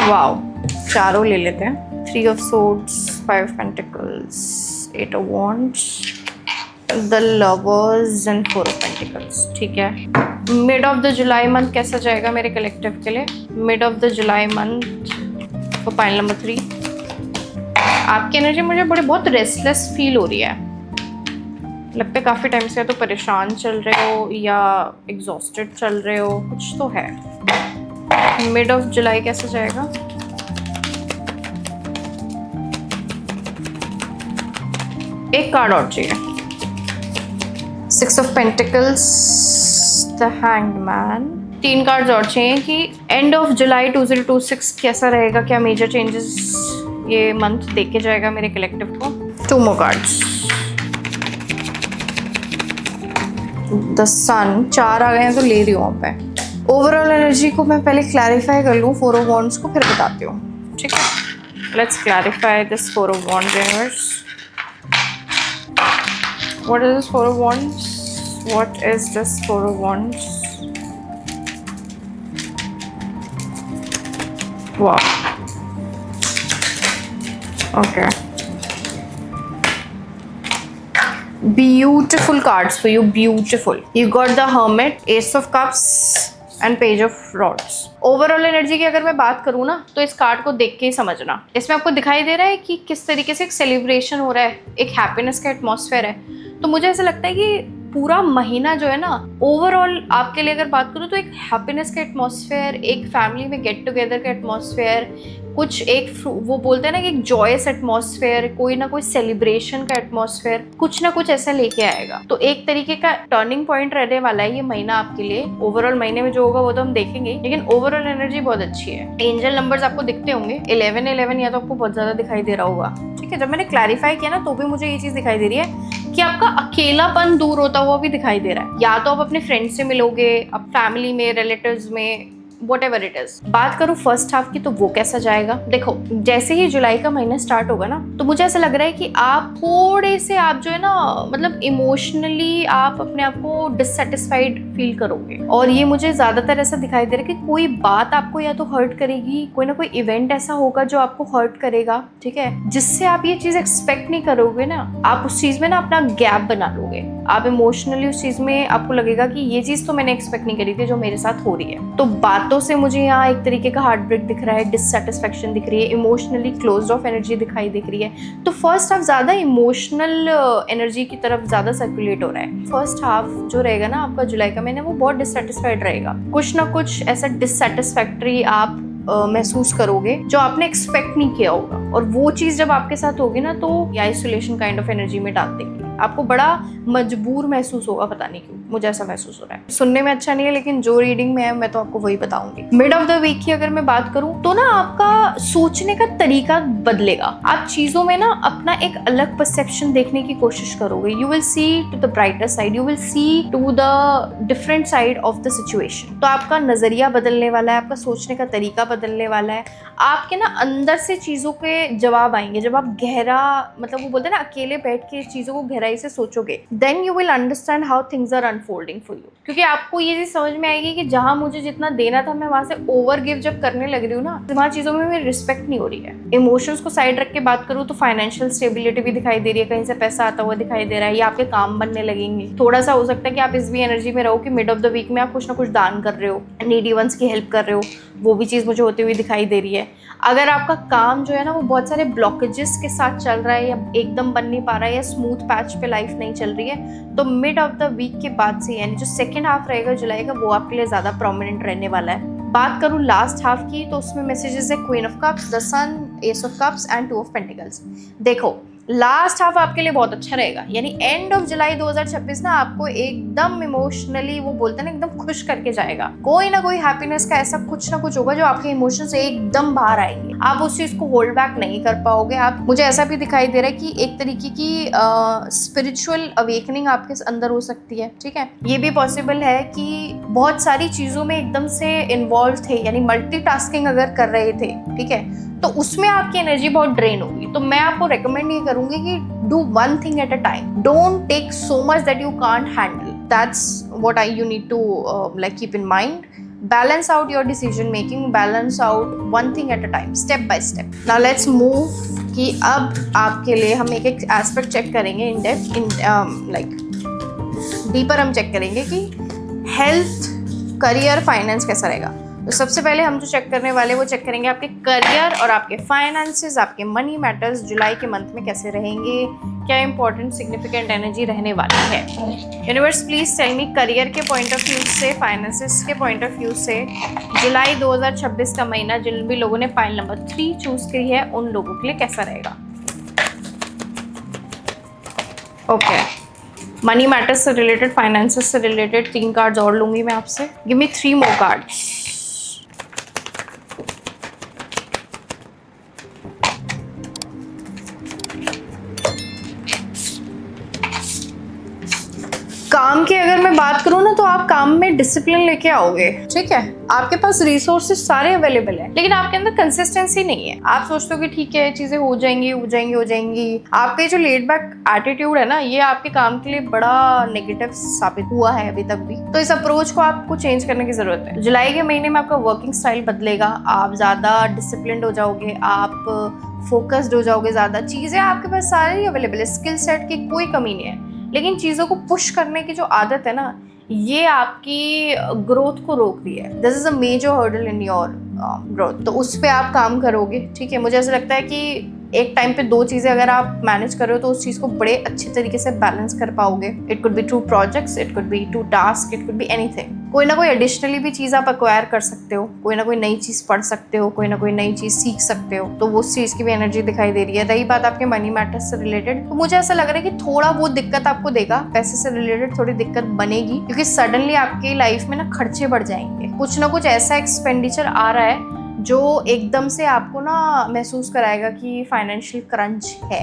Wow, चारों ले लेते हैं। 3 of Swords, 5 of Pentacles, 8 of Wands, the Lovers and 4 of Pentacles। ठीक है, mid off the July month कैसा जाएगा मेरे कलेक्टिव के लिए। Mid off the July month for pile number 3। आपकी एनर्जी मुझे बहुत रेस्टलेस फील हो रही है, लगता है काफ़ी टाइम से तो परेशान चल रहे हो या एग्जॉस्टेड चल रहे हो, कुछ तो है। मिड ऑफ जुलाई कैसा जाएगा। एक कार्ड और चाहिए। 6 of Pentacles, the Hanged Man। 3 cards और चाहिए कि एंड ऑफ जुलाई 2026 कैसा रहेगा, क्या मेजर चेंजेस ये मंथ देख के जाएगा मेरे कलेक्टिव को। 2 more कार्ड्स। द सन, 4 आ गए हैं तो ले रही हूँ अब मैं। ओवरऑल एनर्जी को मैं पहले क्लैरिफाई कर लूँ 4 of Wands को, फिर बताती हूँ, ठीक है। Let's clarify this 4 of Wands universe. What is this 4 of Wands? What is this 4 of Wands? Wow. Okay. Beautiful cards for you. Beautiful. You got the Hermit, Ace of Cups and Page of Rods. Overall energy की अगर मैं बात करूँ ना तो इस card को देख के ही समझना। इसमें आपको दिखाई दे रहा है कि किस तरीके से एक सेलिब्रेशन हो रहा है, एक हैप्पीनेस का एटमॉस्फेयर है। तो मुझे ऐसा लगता है कि पूरा महीना जो है ना, ओवरऑल आपके लिए अगर बात करूँ तो एक हैप्पीनेस का एटमॉस्फेयर, एक फैमिली में गेट टुगेदर का एटमॉस्फेयर, कुछ एक वो बोलते हैं ना कि एक जॉयस एटमॉस्फेयर, कोई ना कोई सेलिब्रेशन का एटमॉस्फेयर, कुछ ना कुछ ऐसा लेके आएगा। तो एक तरीके का टर्निंग पॉइंट रहने वाला है ये महीना आपके लिए। ओवरऑल महीने में जो होगा वो तो हम देखेंगे, लेकिन ओवरऑल एनर्जी बहुत अच्छी है। एंजल नंबर्स आपको दिखते होंगे 11 या तो आपको बहुत ज्यादा दिखाई दे रहा होगा, ठीक है। जब मैंने क्लैरिफाई किया ना तो भी मुझे ये चीज दिखाई दे रही है कि आपका अकेलापन दूर होता हुआ भी दिखाई दे रहा है। या तो आप अपने फ्रेंड से मिलोगे, अब फैमिली में, रिलेटिव्स में, वॉट एवर इट इज। बात करूँ फर्स्ट हाफ की तो वो कैसा जाएगा। देखो जैसे ही जुलाई का महीना स्टार्ट होगा ना तो मुझे ऐसा लग रहा है कि आप थोड़े से आप जो है ना मतलब इमोशनली आप अपने आप को डिससेटिस्फाइड फील करोगे। और ये मुझे ज्यादातर ऐसा दिखाई दे रहा है कि कोई बात आपको या तो हर्ट करेगी, कोई ना कोई इवेंट ऐसा होगा जो आपको हर्ट करेगा, ठीक है, जिससे आप ये चीज एक्सपेक्ट नहीं करोगे ना, आप उस चीज में ना अपना गैप बना लोगे। आप इमोशनली उस चीज में आपको लगेगा कि ये चीज तो मैंने एक्सपेक्ट नहीं करी थी जो मेरे साथ हो रही है। तो बातों से मुझे यहाँ एक तरीके का हार्ट ब्रेक दिख रहा है, डिससेटिस्फेक्शन दिख रही है, इमोशनली क्लोज्ड ऑफ एनर्जी दिखाई दिख रही है। तो फर्स्ट हाफ ज्यादा इमोशनल एनर्जी की तरफ ज्यादा सर्कुलेट हो रहा है। फर्स्ट हाफ जो रहेगा ना आपका जुलाई का महीना वो बहुत डिससेटिस्फाइड रहेगा। कुछ ना कुछ ऐसा डिससेटिस्फैक्टरी आप महसूस करोगे जो आपने एक्सपेक्ट नहीं किया होगा। और वो चीज जब आपके साथ होगी ना तो आइसोलेशन काइंड ऑफ एनर्जी में डाल देगी। आपको बड़ा मजबूर महसूस होगा, पता नहीं क्यों मुझे ऐसा महसूस हो रहा है। सुनने में अच्छा नहीं है लेकिन जो रीडिंग में है मैं तो आपको वही बताऊंगी। मिड ऑफ द वीक की अगर मैं बात करूं तो ना आपका सोचने का तरीका बदलेगा। आप चीजों में ना अपना एक अलग परसेप्शन देखने की कोशिश करोगे। You will see to the brighter side, you will see to the different side of the situation. तो आपका नजरिया बदलने वाला है, आपका सोचने का तरीका बदलने वाला है। आपके ना अंदर से चीजों के जवाब आएंगे जब आप गहरा मतलब वो बोलते हैं ना अकेले बैठ के चीजों को गहराई से सोचोगे। Then you will understand how things are unfolding for you. क्योंकि आपको ये चीज समझ में आएगी कि जहां मुझे जितना देना था मैं वहां से ओवर गिव जब करने लग रही हूँ ना, वहां चीजों में मेरी रिस्पेक्ट नहीं हो रही है। इमोशंस को साइड रख के बात करूँ तो फाइनेंशियल स्टेबिलिटी भी दिखाई दे रही है, कहीं से पैसा आता हुआ दिखाई दे रहा है, या आपके काम बनने लगेंगे। थोड़ा सा हो सकता है कि आप इस भी एनर्जी में रहो कि मिड ऑफ द वीक में आप कुछ ना कुछ दान कर रहे हो, नीडी वंस की हेल्प कर रहे हो, वो भी चीज मुझे होती हुई दिखाई दे रही है। अगर आपका काम जो है ना वो बहुत सारे ब्लॉकेजेस के साथ चल रहा है या एकदम बन नहीं पा रहा है या स्मूथ पैच पे लाइफ नहीं चल रही है तो मिड ऑफ द वीक के बाद से यानी जो सेकेंड हाफ रहेगा जुलाई का वो आपके लिए ज्यादा प्रोमिनेंट रहने वाला है। बात करूँ लास्ट हाफ की तो उसमें मैसेजेस है queen of cups, the sun, ace of cups and two of pentacles. देखो लास्ट हाफ आपके लिए बहुत अच्छा रहेगा, यानी एंड ऑफ जुलाई 2026 ना आपको एकदम इमोशनली वो बोलते हैं ना एकदम खुश करके जाएगा। कोई ना कोई हैप्पीनेस का ऐसा कुछ ना कुछ होगा जो आपके इमोशन से एकदम बाहर आएंगे। आप उस चीज को होल्ड बैक नहीं कर पाओगे। आप मुझे ऐसा भी दिखाई दे रहा है कि एक तरीके की स्पिरिचुअल अवेकनिंग आपके अंदर हो सकती है, ठीक है। ये भी पॉसिबल है कि बहुत सारी चीजों में एकदम से इन्वॉल्व थे, यानी मल्टीटास्किंग अगर कर रहे थे, ठीक है, तो उसमें आपकी एनर्जी बहुत ड्रेन होगी। तो मैं आपको रेकमेंड ये करूंगी कि do one thing at a time, don't take so much that you can't handle. That's what you need to like keep in mind. Balance out your decision making, balance out one thing at a time, step by step. Now let's move कि अब आपके लिए हम एक एक aspect check करेंगे in depth, in like deeper हम check करेंगे कि हेल्थ, करियर, फाइनेंस कैसा रहेगा। तो सबसे पहले हम जो चेक करने वाले वो चेक करेंगे आपके करियर और आपके फाइनेंसेस, आपके मनी मैटर्स जुलाई के मंथ में कैसे रहेंगे, क्या इंपॉर्टेंट सिग्निफिकेंट एनर्जी रहने वाली है। Universe please tell me career के पॉइंट ऑफ व्यू से, फाइनेंसेस के पॉइंट ऑफ व्यू से जुलाई 2026 का महीना जिन भी लोगों ने पाइल नंबर 3 चूज की है उन लोगों के लिए कैसा रहेगा। ओके, मनी मैटर्स से रिलेटेड, फाइनेंसेस से रिलेटेड 3 कार्ड्स और लूंगी मैं आपसे। Give me 3 more cards. काम की अगर मैं बात करूँ ना तो आप काम में डिसिप्लिन लेके आओगे, ठीक है। आपके पास रिसोर्सेज सारे अवेलेबल है लेकिन आपके अंदर कंसिस्टेंसी नहीं है। आप सोचते हो कि ठीक है चीजें हो जाएंगी हो जाएंगी हो जाएंगी। आपके जो लेड बैक एटीट्यूड है ना ये आपके काम के लिए बड़ा नेगेटिव साबित हुआ है अभी तक भी। तो इस अप्रोच को आपको चेंज करने की जरूरत है। जुलाई के महीने में आपका वर्किंग स्टाइल बदलेगा, आप ज्यादा डिसिप्लिन्ड हो जाओगे, आप फोकस्ड हो जाओगे, ज्यादा चीजें आपके पास सारी अवेलेबल है, स्किल सेट की कोई कमी नहीं है। लेकिन चीज़ों को पुश करने की जो आदत है ना ये आपकी ग्रोथ को रोक रही है। This is a major hurdle in your growth. तो उस पर आप काम करोगे, ठीक है। मुझे ऐसा लगता है कि एक टाइम पे 2 चीज़ें अगर आप मैनेज कर रहे हो तो उस चीज़ को बड़े अच्छे तरीके से बैलेंस कर पाओगे। It could B 2 projects, it could B 2 task, it could be anything. कोई ना कोई एडिशनली भी चीज़ आप एक्वायर कर सकते हो, कोई ना कोई नई चीज़ पढ़ सकते हो, कोई ना कोई नई चीज़ सीख सकते हो। तो वो उस चीज़ की भी एनर्जी दिखाई दे रही है। रही बात आपके मनी मैटर्स से रिलेटेड तो मुझे ऐसा लग रहा है कि थोड़ा वो दिक्कत आपको देगा, पैसे से रिलेटेड थोड़ी दिक्कत बनेगी क्योंकि सडनली आपकी लाइफ में ना खर्चे बढ़ जाएंगे। कुछ ना कुछ ऐसा एक्सपेंडिचर आ रहा है जो एकदम से आपको ना महसूस कराएगा कि फाइनेंशियल क्रंच है।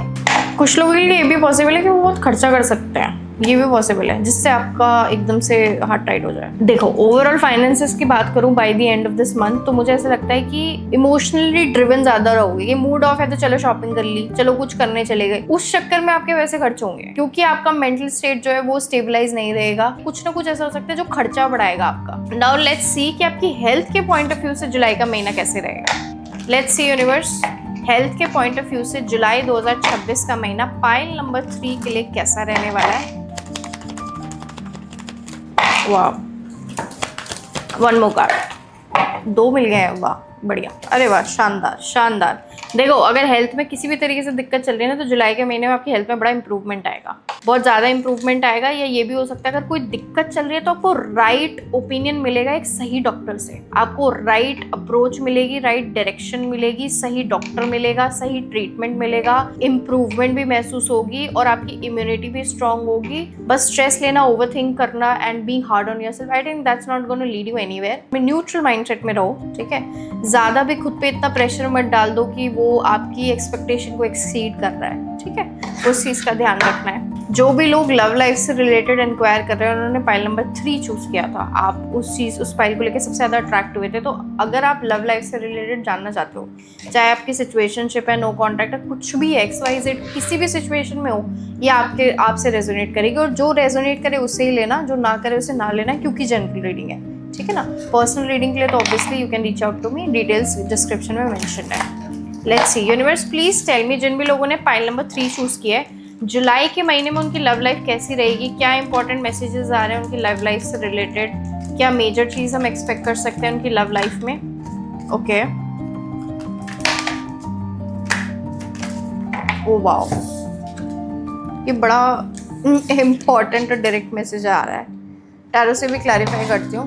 कुछ लोगों के लिए ये भी पॉसिबल है कि वो बहुत खर्चा कर सकते हैं, ये भी पॉसिबल है जिससे आपका एकदम से हार्ट टाइट हो जाए। देखो ओवरऑल फाइनेंसेस की बात करूं by the end of this month, तो मुझे ऐसा लगता है कि इमोशनली ड्रिवन ज्यादा रहोगे। ये मूड ऑफ है तो चलो शॉपिंग कर ली, चलो कुछ करने चले गए, उस चक्कर में आपके पैसे खर्च होंगे क्योंकि आपका मेंटल स्टेट जो है वो स्टेबलाइज नहीं रहेगा। कुछ ना कुछ ऐसा हो सकता है जो खर्चा बढ़ाएगा आपका। नाउ लेट्स सी कि आपकी हेल्थ के पॉइंट ऑफ व्यू से जुलाई का महीना कैसे रहेगा। लेट्स सी यूनिवर्स, हेल्थ के पॉइंट ऑफ व्यू से जुलाई 2026 का महीना पाइल नंबर 3 के लिए कैसा रहने वाला है। वाह, वन मोर कार्ड, 2 मिल गए हैं, वाह बढ़िया, अरे वाह शानदार शानदार। देखो अगर हेल्थ में किसी भी तरीके से दिक्कत चल रही है ना तो जुलाई के महीने में आपकी हेल्थ में बड़ा इंप्रूवमेंट आएगा, बहुत ज़्यादा इंप्रूवमेंट आएगा। या ये भी हो सकता है अगर कोई दिक्कत चल रही है तो आपको राइट ओपिनियन मिलेगा एक सही डॉक्टर से, आपको राइट अप्रोच मिलेगी, राइट डायरेक्शन मिलेगी, सही डॉक्टर मिलेगा, सही ट्रीटमेंट मिलेगा, इंप्रूवमेंट भी महसूस होगी और आपकी इम्यूनिटी भी स्ट्रांग होगी। बस स्ट्रेस लेना, ओवरथिंक करना and being hard on yourself, I think that's not gonna lead you anywhere. Neutral mindset में रहो, ठीक है। ज़्यादा भी खुद पे इतना प्रेशर मत डाल दो कि वो आपकी एक्सपेक्टेशन को एक्सीड कर रहा है, ठीक है, उस चीज़ का ध्यान रखना है। जो भी लोग लव लाइफ से रिलेटेड इंक्वायर कर रहे हैं उन्होंने पाइल नंबर 3 चूज किया था, आप उस पाइल को लेकर सबसे ज़्यादा अट्रैक्ट हुए थे। तो अगर आप लव लाइफ से रिलेटेड जानना चाहते हो, चाहे आपकी सिचुएशनशिप है, नो कॉन्टैक्ट है, कुछ भी है, XYZ किसी भी सिचुएशन में हो, ये आपसे रेजोनेट करेगी। और जो रेजोनेट करे उससे ही लेना, जो ना करे उसे ना लेना, क्योंकि जनरल रीडिंग है, ठीक है ना। पर्सनल रीडिंग के लिए तो obviously you can reach out to me, details description में मेंशन है। Let's see universe, please tell me, जिन भी लोगों ने पाइल नंबर 3 चूज किया है, जुलाई के महीने में उनकी लव लाइफ कैसी रहेगी, क्या इंपॉर्टेंट मैसेजेस आ रहे हैं उनकी लव लाइफ से रिलेटेड, क्या मेजर चीज़ हम एक्सपेक्ट कर सकते हैं उनकी लव लाइफ में। ओके, ओ वाओ, ये बड़ा इंपॉर्टेंट और डायरेक्ट मैसेज आ रहा है। टैरो से भी क्लैरिफाई करती हूँ।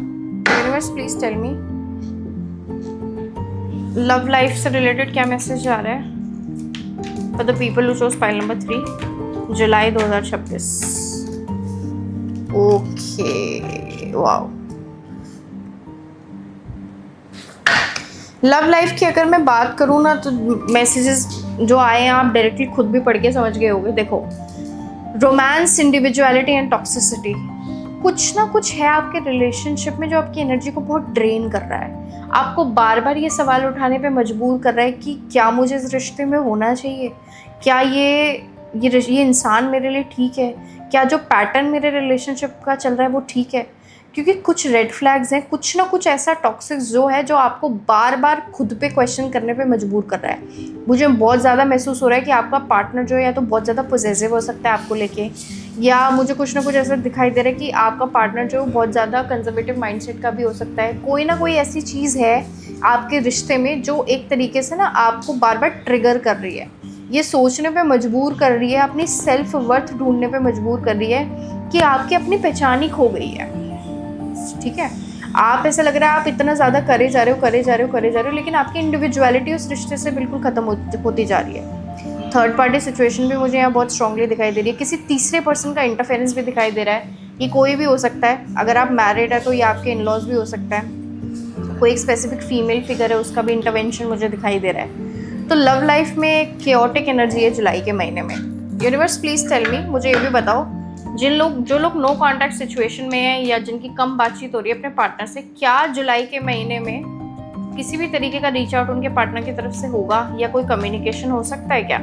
Universe please tell me, love life से रिलेटेड क्या मैसेज आ रहा है for the people who chose pile number 3 July 2026। Okay, wow. Love life की अगर मैं बात करूँ ना तो मैसेजेस जो आए हैं आप डायरेक्टली खुद भी पढ़ के समझ गए होंगे। देखो, रोमांस, इंडिविजुअलिटी एंड टॉक्सिसिटी, कुछ ना कुछ है आपके रिलेशनशिप में जो आपकी एनर्जी को बहुत ड्रेन कर रहा है, आपको बार बार ये सवाल उठाने पे मजबूर कर रहा है कि क्या मुझे इस रिश्ते में होना चाहिए, क्या ये इंसान मेरे लिए ठीक है, क्या जो पैटर्न मेरे रिलेशनशिप का चल रहा है वो ठीक है। क्योंकि कुछ रेड फ्लैग्स हैं, कुछ ना कुछ ऐसा टॉक्सिक जो है जो आपको बार बार खुद पे क्वेश्चन करने पे मजबूर कर रहा है। मुझे बहुत ज़्यादा महसूस हो रहा है कि आपका पार्टनर जो है या तो बहुत ज़्यादा पॉसेसिव हो सकता है आपको लेके, या मुझे कुछ ना कुछ ऐसा दिखाई दे रहा है कि आपका पार्टनर जो बहुत ज़्यादा कंजर्वेटिव माइंडसेट का भी हो सकता है। कोई ना कोई ऐसी चीज़ है आपके रिश्ते में जो एक तरीके से ना आपको बार बार ट्रिगर कर रही है, ये सोचने पे मजबूर कर रही है, अपनी सेल्फ वर्थ ढूंढने पे मजबूर कर रही है कि आपकी अपनी पहचान ही खो गई है, ठीक है। आप ऐसा लग रहा है आप इतना ज़्यादा करे जा रहे हो, लेकिन आपकी इंडिविजुअलिटी उस रिश्ते से बिल्कुल ख़त्म होती जा रही है। थर्ड पार्टी सिचुएशन भी मुझे यहाँ बहुत स्ट्रांगली दिखाई दे रही है, किसी तीसरे पर्सन का इंटरफेरेंस भी दिखाई दे रहा है। ये कोई भी हो सकता है, अगर आप मैरिड है तो ये आपके इन-लॉज भी हो सकता है, कोई एक स्पेसिफिक फीमेल फिगर है उसका भी इंटरवेंशन मुझे दिखाई दे रहा है। तो लव लाइफ में केओटिक एनर्जी है जुलाई के महीने में। यूनिवर्स प्लीज़ टेल मी, मुझे ये भी बताओ, जो लोग नो कॉन्टैक्ट सिचुएशन में हैं या जिनकी कम बातचीत हो रही है अपने पार्टनर से, क्या जुलाई के महीने में किसी भी तरीके का रीच आउट उनके पार्टनर की तरफ से होगा या कोई कम्युनिकेशन हो सकता है क्या?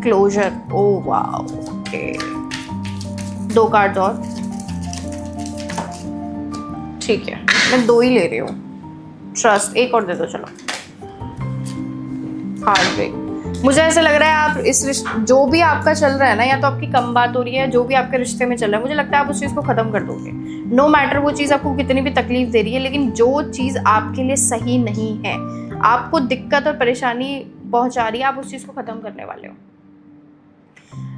Closure, oh wow, okay. 2 card और, ठीक है, मैं 2 ही ले रही हूँ। ट्रस्ट, एक और दे दो चलो। हार्ट ब्रेक, मुझे ऐसा लग रहा है आप इस जो भी आपका चल रहा है ना, या तो आपकी कम बात हो रही है, जो भी आपके रिश्ते में चल रहा है, मुझे लगता है आप उस चीज़ को ख़त्म कर दोगे। नो मैटर वो चीज़ आपको कितनी भी तकलीफ दे रही है, लेकिन जो चीज़ आपके लिए सही नहीं है, आपको दिक्कत और परेशानी पहुंचा रही है, आप उस चीज़ को ख़त्म करने वाले हो।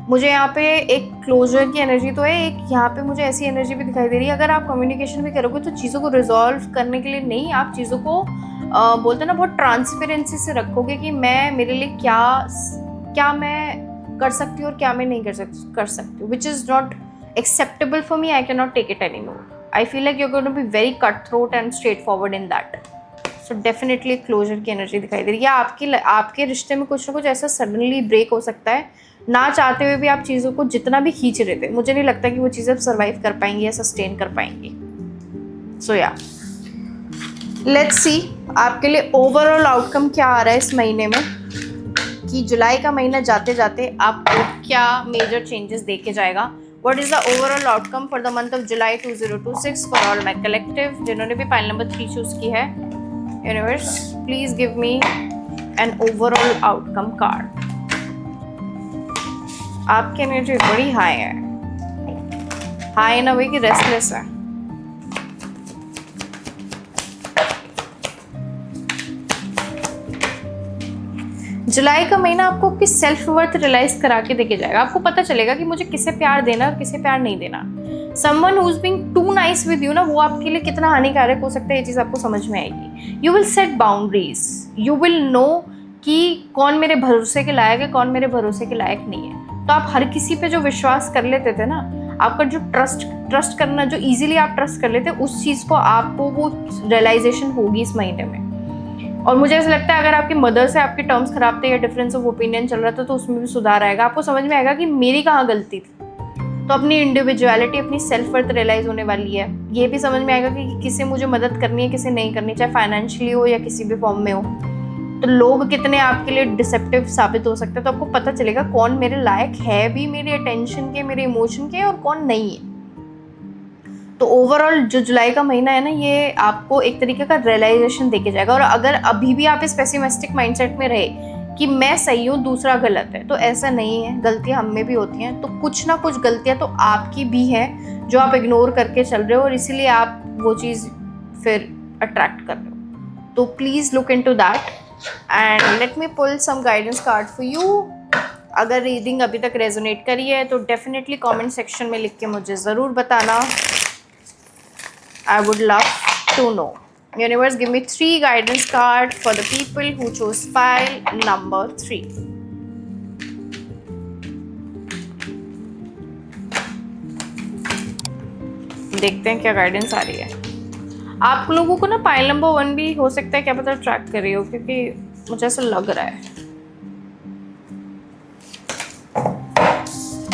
मुझे यहाँ पे एक क्लोजर की एनर्जी तो है, एक यहाँ पे मुझे ऐसी एनर्जी भी दिखाई दे रही है, अगर आप कम्युनिकेशन भी करोगे तो चीज़ों को रिजॉल्व करने के लिए नहीं, आप चीज़ों को बोलते हैं ना बहुत ट्रांसपेरेंसी से रखोगे कि मेरे लिए क्या मैं कर सकती हूँ और क्या मैं नहीं कर सकती हूँ, which is not acceptable for me, I can not take it any more. I feel like you are going to be very cut throat and straight forward in that. So definitely closure की energy दिखाई दे रही है। आपके रिश्ते में कुछ ना कुछ ऐसा सडनली ब्रेक हो सकता है, ना चाहते हुए भी आप चीज़ों को जितना भी खींच रहे थे, मुझे नहीं लगता कि वो चीज़ें अब सर्वाइव कर पाएंगी या सस्टेन कर पाएंगी। सो या लेट्स सी आपके लिए ओवरऑल आउटकम क्या आ रहा है इस महीने में, कि जुलाई का महीना जाते जाते आपको क्या मेजर चेंजेस दे के जाएगा। What is the overall outcome for the month of July 2026 for all my collective? जिन्होंने भी फाइल नंबर 3 चूज की है, universe please give me an overall outcome card. आपकी एनर्जी बड़ी हाई है, हाई इन अ वे कि restless है। जुलाई का महीना आपको आपकी सेल्फ वर्थ रियलाइज करा के देके जाएगा। आपको पता चलेगा कि मुझे किसे प्यार देना और किसे प्यार नहीं देना। Someone who is being too nice with you ना, वो आपके लिए कितना हानिकारक हो सकता है, ये चीज़ आपको समझ में आएगी। You will set boundaries, you will know कि कौन मेरे भरोसे के लायक है, कौन मेरे भरोसे के लायक नहीं है। तो आप हर किसी पे जो विश्वास कर लेते थे ना, आपका जो ट्रस्ट करना, जो इजीली आप ट्रस्ट कर लेते, उस चीज़ को आपको वो रियलाइजेशन होगी इस महीने में। और मुझे ऐसा लगता है अगर आपकी मदर से आपके टर्म्स खराब थे या डिफरेंस ऑफ ओपिनियन चल रहा था, तो उसमें भी सुधार आएगा। आपको समझ में आएगा कि मेरी कहाँ गलती थी। तो अपनी इंडिविजुअलिटी, अपनी सेल्फ वर्थ रियलाइज होने वाली है। ये भी समझ में आएगा कि किसे मुझे मदद करनी है, किसे नहीं करनी, चाहे फाइनेंशियली हो या किसी भी फॉर्म में हो। तो लोग कितने आपके लिए डिसेप्टिव साबित हो सकते हैं, तो आपको पता चलेगा कौन मेरे लायक है भी मेरे अटेंशन के, मेरे इमोशन के, और कौन नहीं है। तो ओवरऑल जो जुलाई का महीना है ना, ये आपको एक तरीके का रियलाइजेशन देके जाएगा। और अगर अभी भी आप इस पेसिमिस्टिक माइंडसेट में रहे कि मैं सही हूँ दूसरा गलत है, तो ऐसा नहीं है। गलतियाँ हम में भी होती हैं, तो कुछ ना कुछ गलतियाँ तो आपकी भी हैं जो आप इग्नोर करके चल रहे हो, और इसीलिए आप वो चीज़ फिर अट्रैक्ट कर रहे हो। तो please look into that and let me pull some guidance card for you. अगर रीडिंग अभी तक रेजोनेट करी है तो डेफिनेटली कमेंट सेक्शन में लिख के मुझे ज़रूर बताना। I would love to know. Universe, give me 3 guidance cards for the people who chose file number 3. देखते हैं क्या गाइडेंस आ रही है। आप लोगों को ना पाइल नंबर 1 भी हो सकता है, क्या पता ट्रैक कर रही हो, क्योंकि मुझे ऐसा लग रहा है।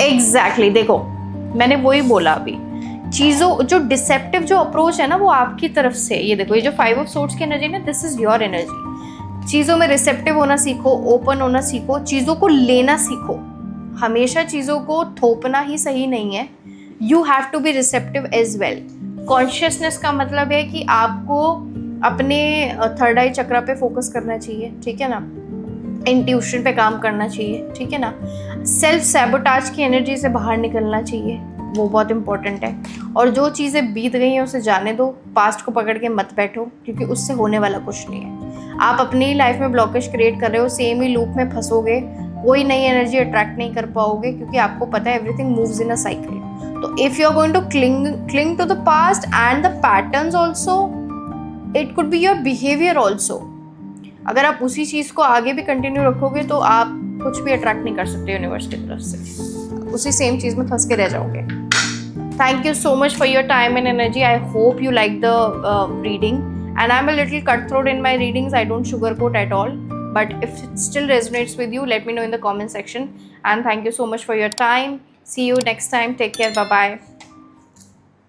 एग्जैक्टली देखो मैंने वही बोला अभी, चीज़ों जो डिसेप्टिव जो अप्रोच है ना, वो आपकी तरफ से। ये देखो, ये जो 5 ऑफ सोर्ड्स की एनर्जी ना, दिस इज योर एनर्जी। चीज़ों में रिसेप्टिव होना सीखो, ओपन होना सीखो, चीज़ों को लेना सीखो। हमेशा चीज़ों को थोपना ही सही नहीं है। You have to be receptive as well. Consciousness का मतलब है कि आपको अपने थर्ड आई चक्रा पे फोकस करना चाहिए, ठीक है ना। इंट्यूशन पे काम करना चाहिए, ठीक है ना। सेल्फ सैबोटाज की एनर्जी से बाहर निकलना चाहिए, वो बहुत इंपॉर्टेंट है। और जो चीज़ें बीत गई हैं उसे जाने दो, पास्ट को पकड़ के मत बैठो, क्योंकि उससे होने वाला कुछ नहीं है। आप अपनी लाइफ में ब्लॉकेज क्रिएट कर रहे हो, सेम ही लूप में फंसोगे, कोई नई एनर्जी अट्रैक्ट नहीं कर पाओगे, क्योंकि आपको पता है everything moves in a cycle. तो if you are going to cling to the past and the patterns also, it could be your behaviour also. अगर आप उसी चीज़ को आगे भी कंटिन्यू रखोगे तो आप कुछ भी अट्रैक्ट नहीं कर सकते यूनिवर्स की तरफ से, उसी सेम चीज़ में फंस के रह जाओगे। Thank you so much for your time and energy. I hope you like the reading. And I'm a little cutthroat in my readings. I don't sugarcoat at all. But if it still resonates with you, let me know in the comment section. And thank you so much for your time. See you next time. Take care. Bye-bye.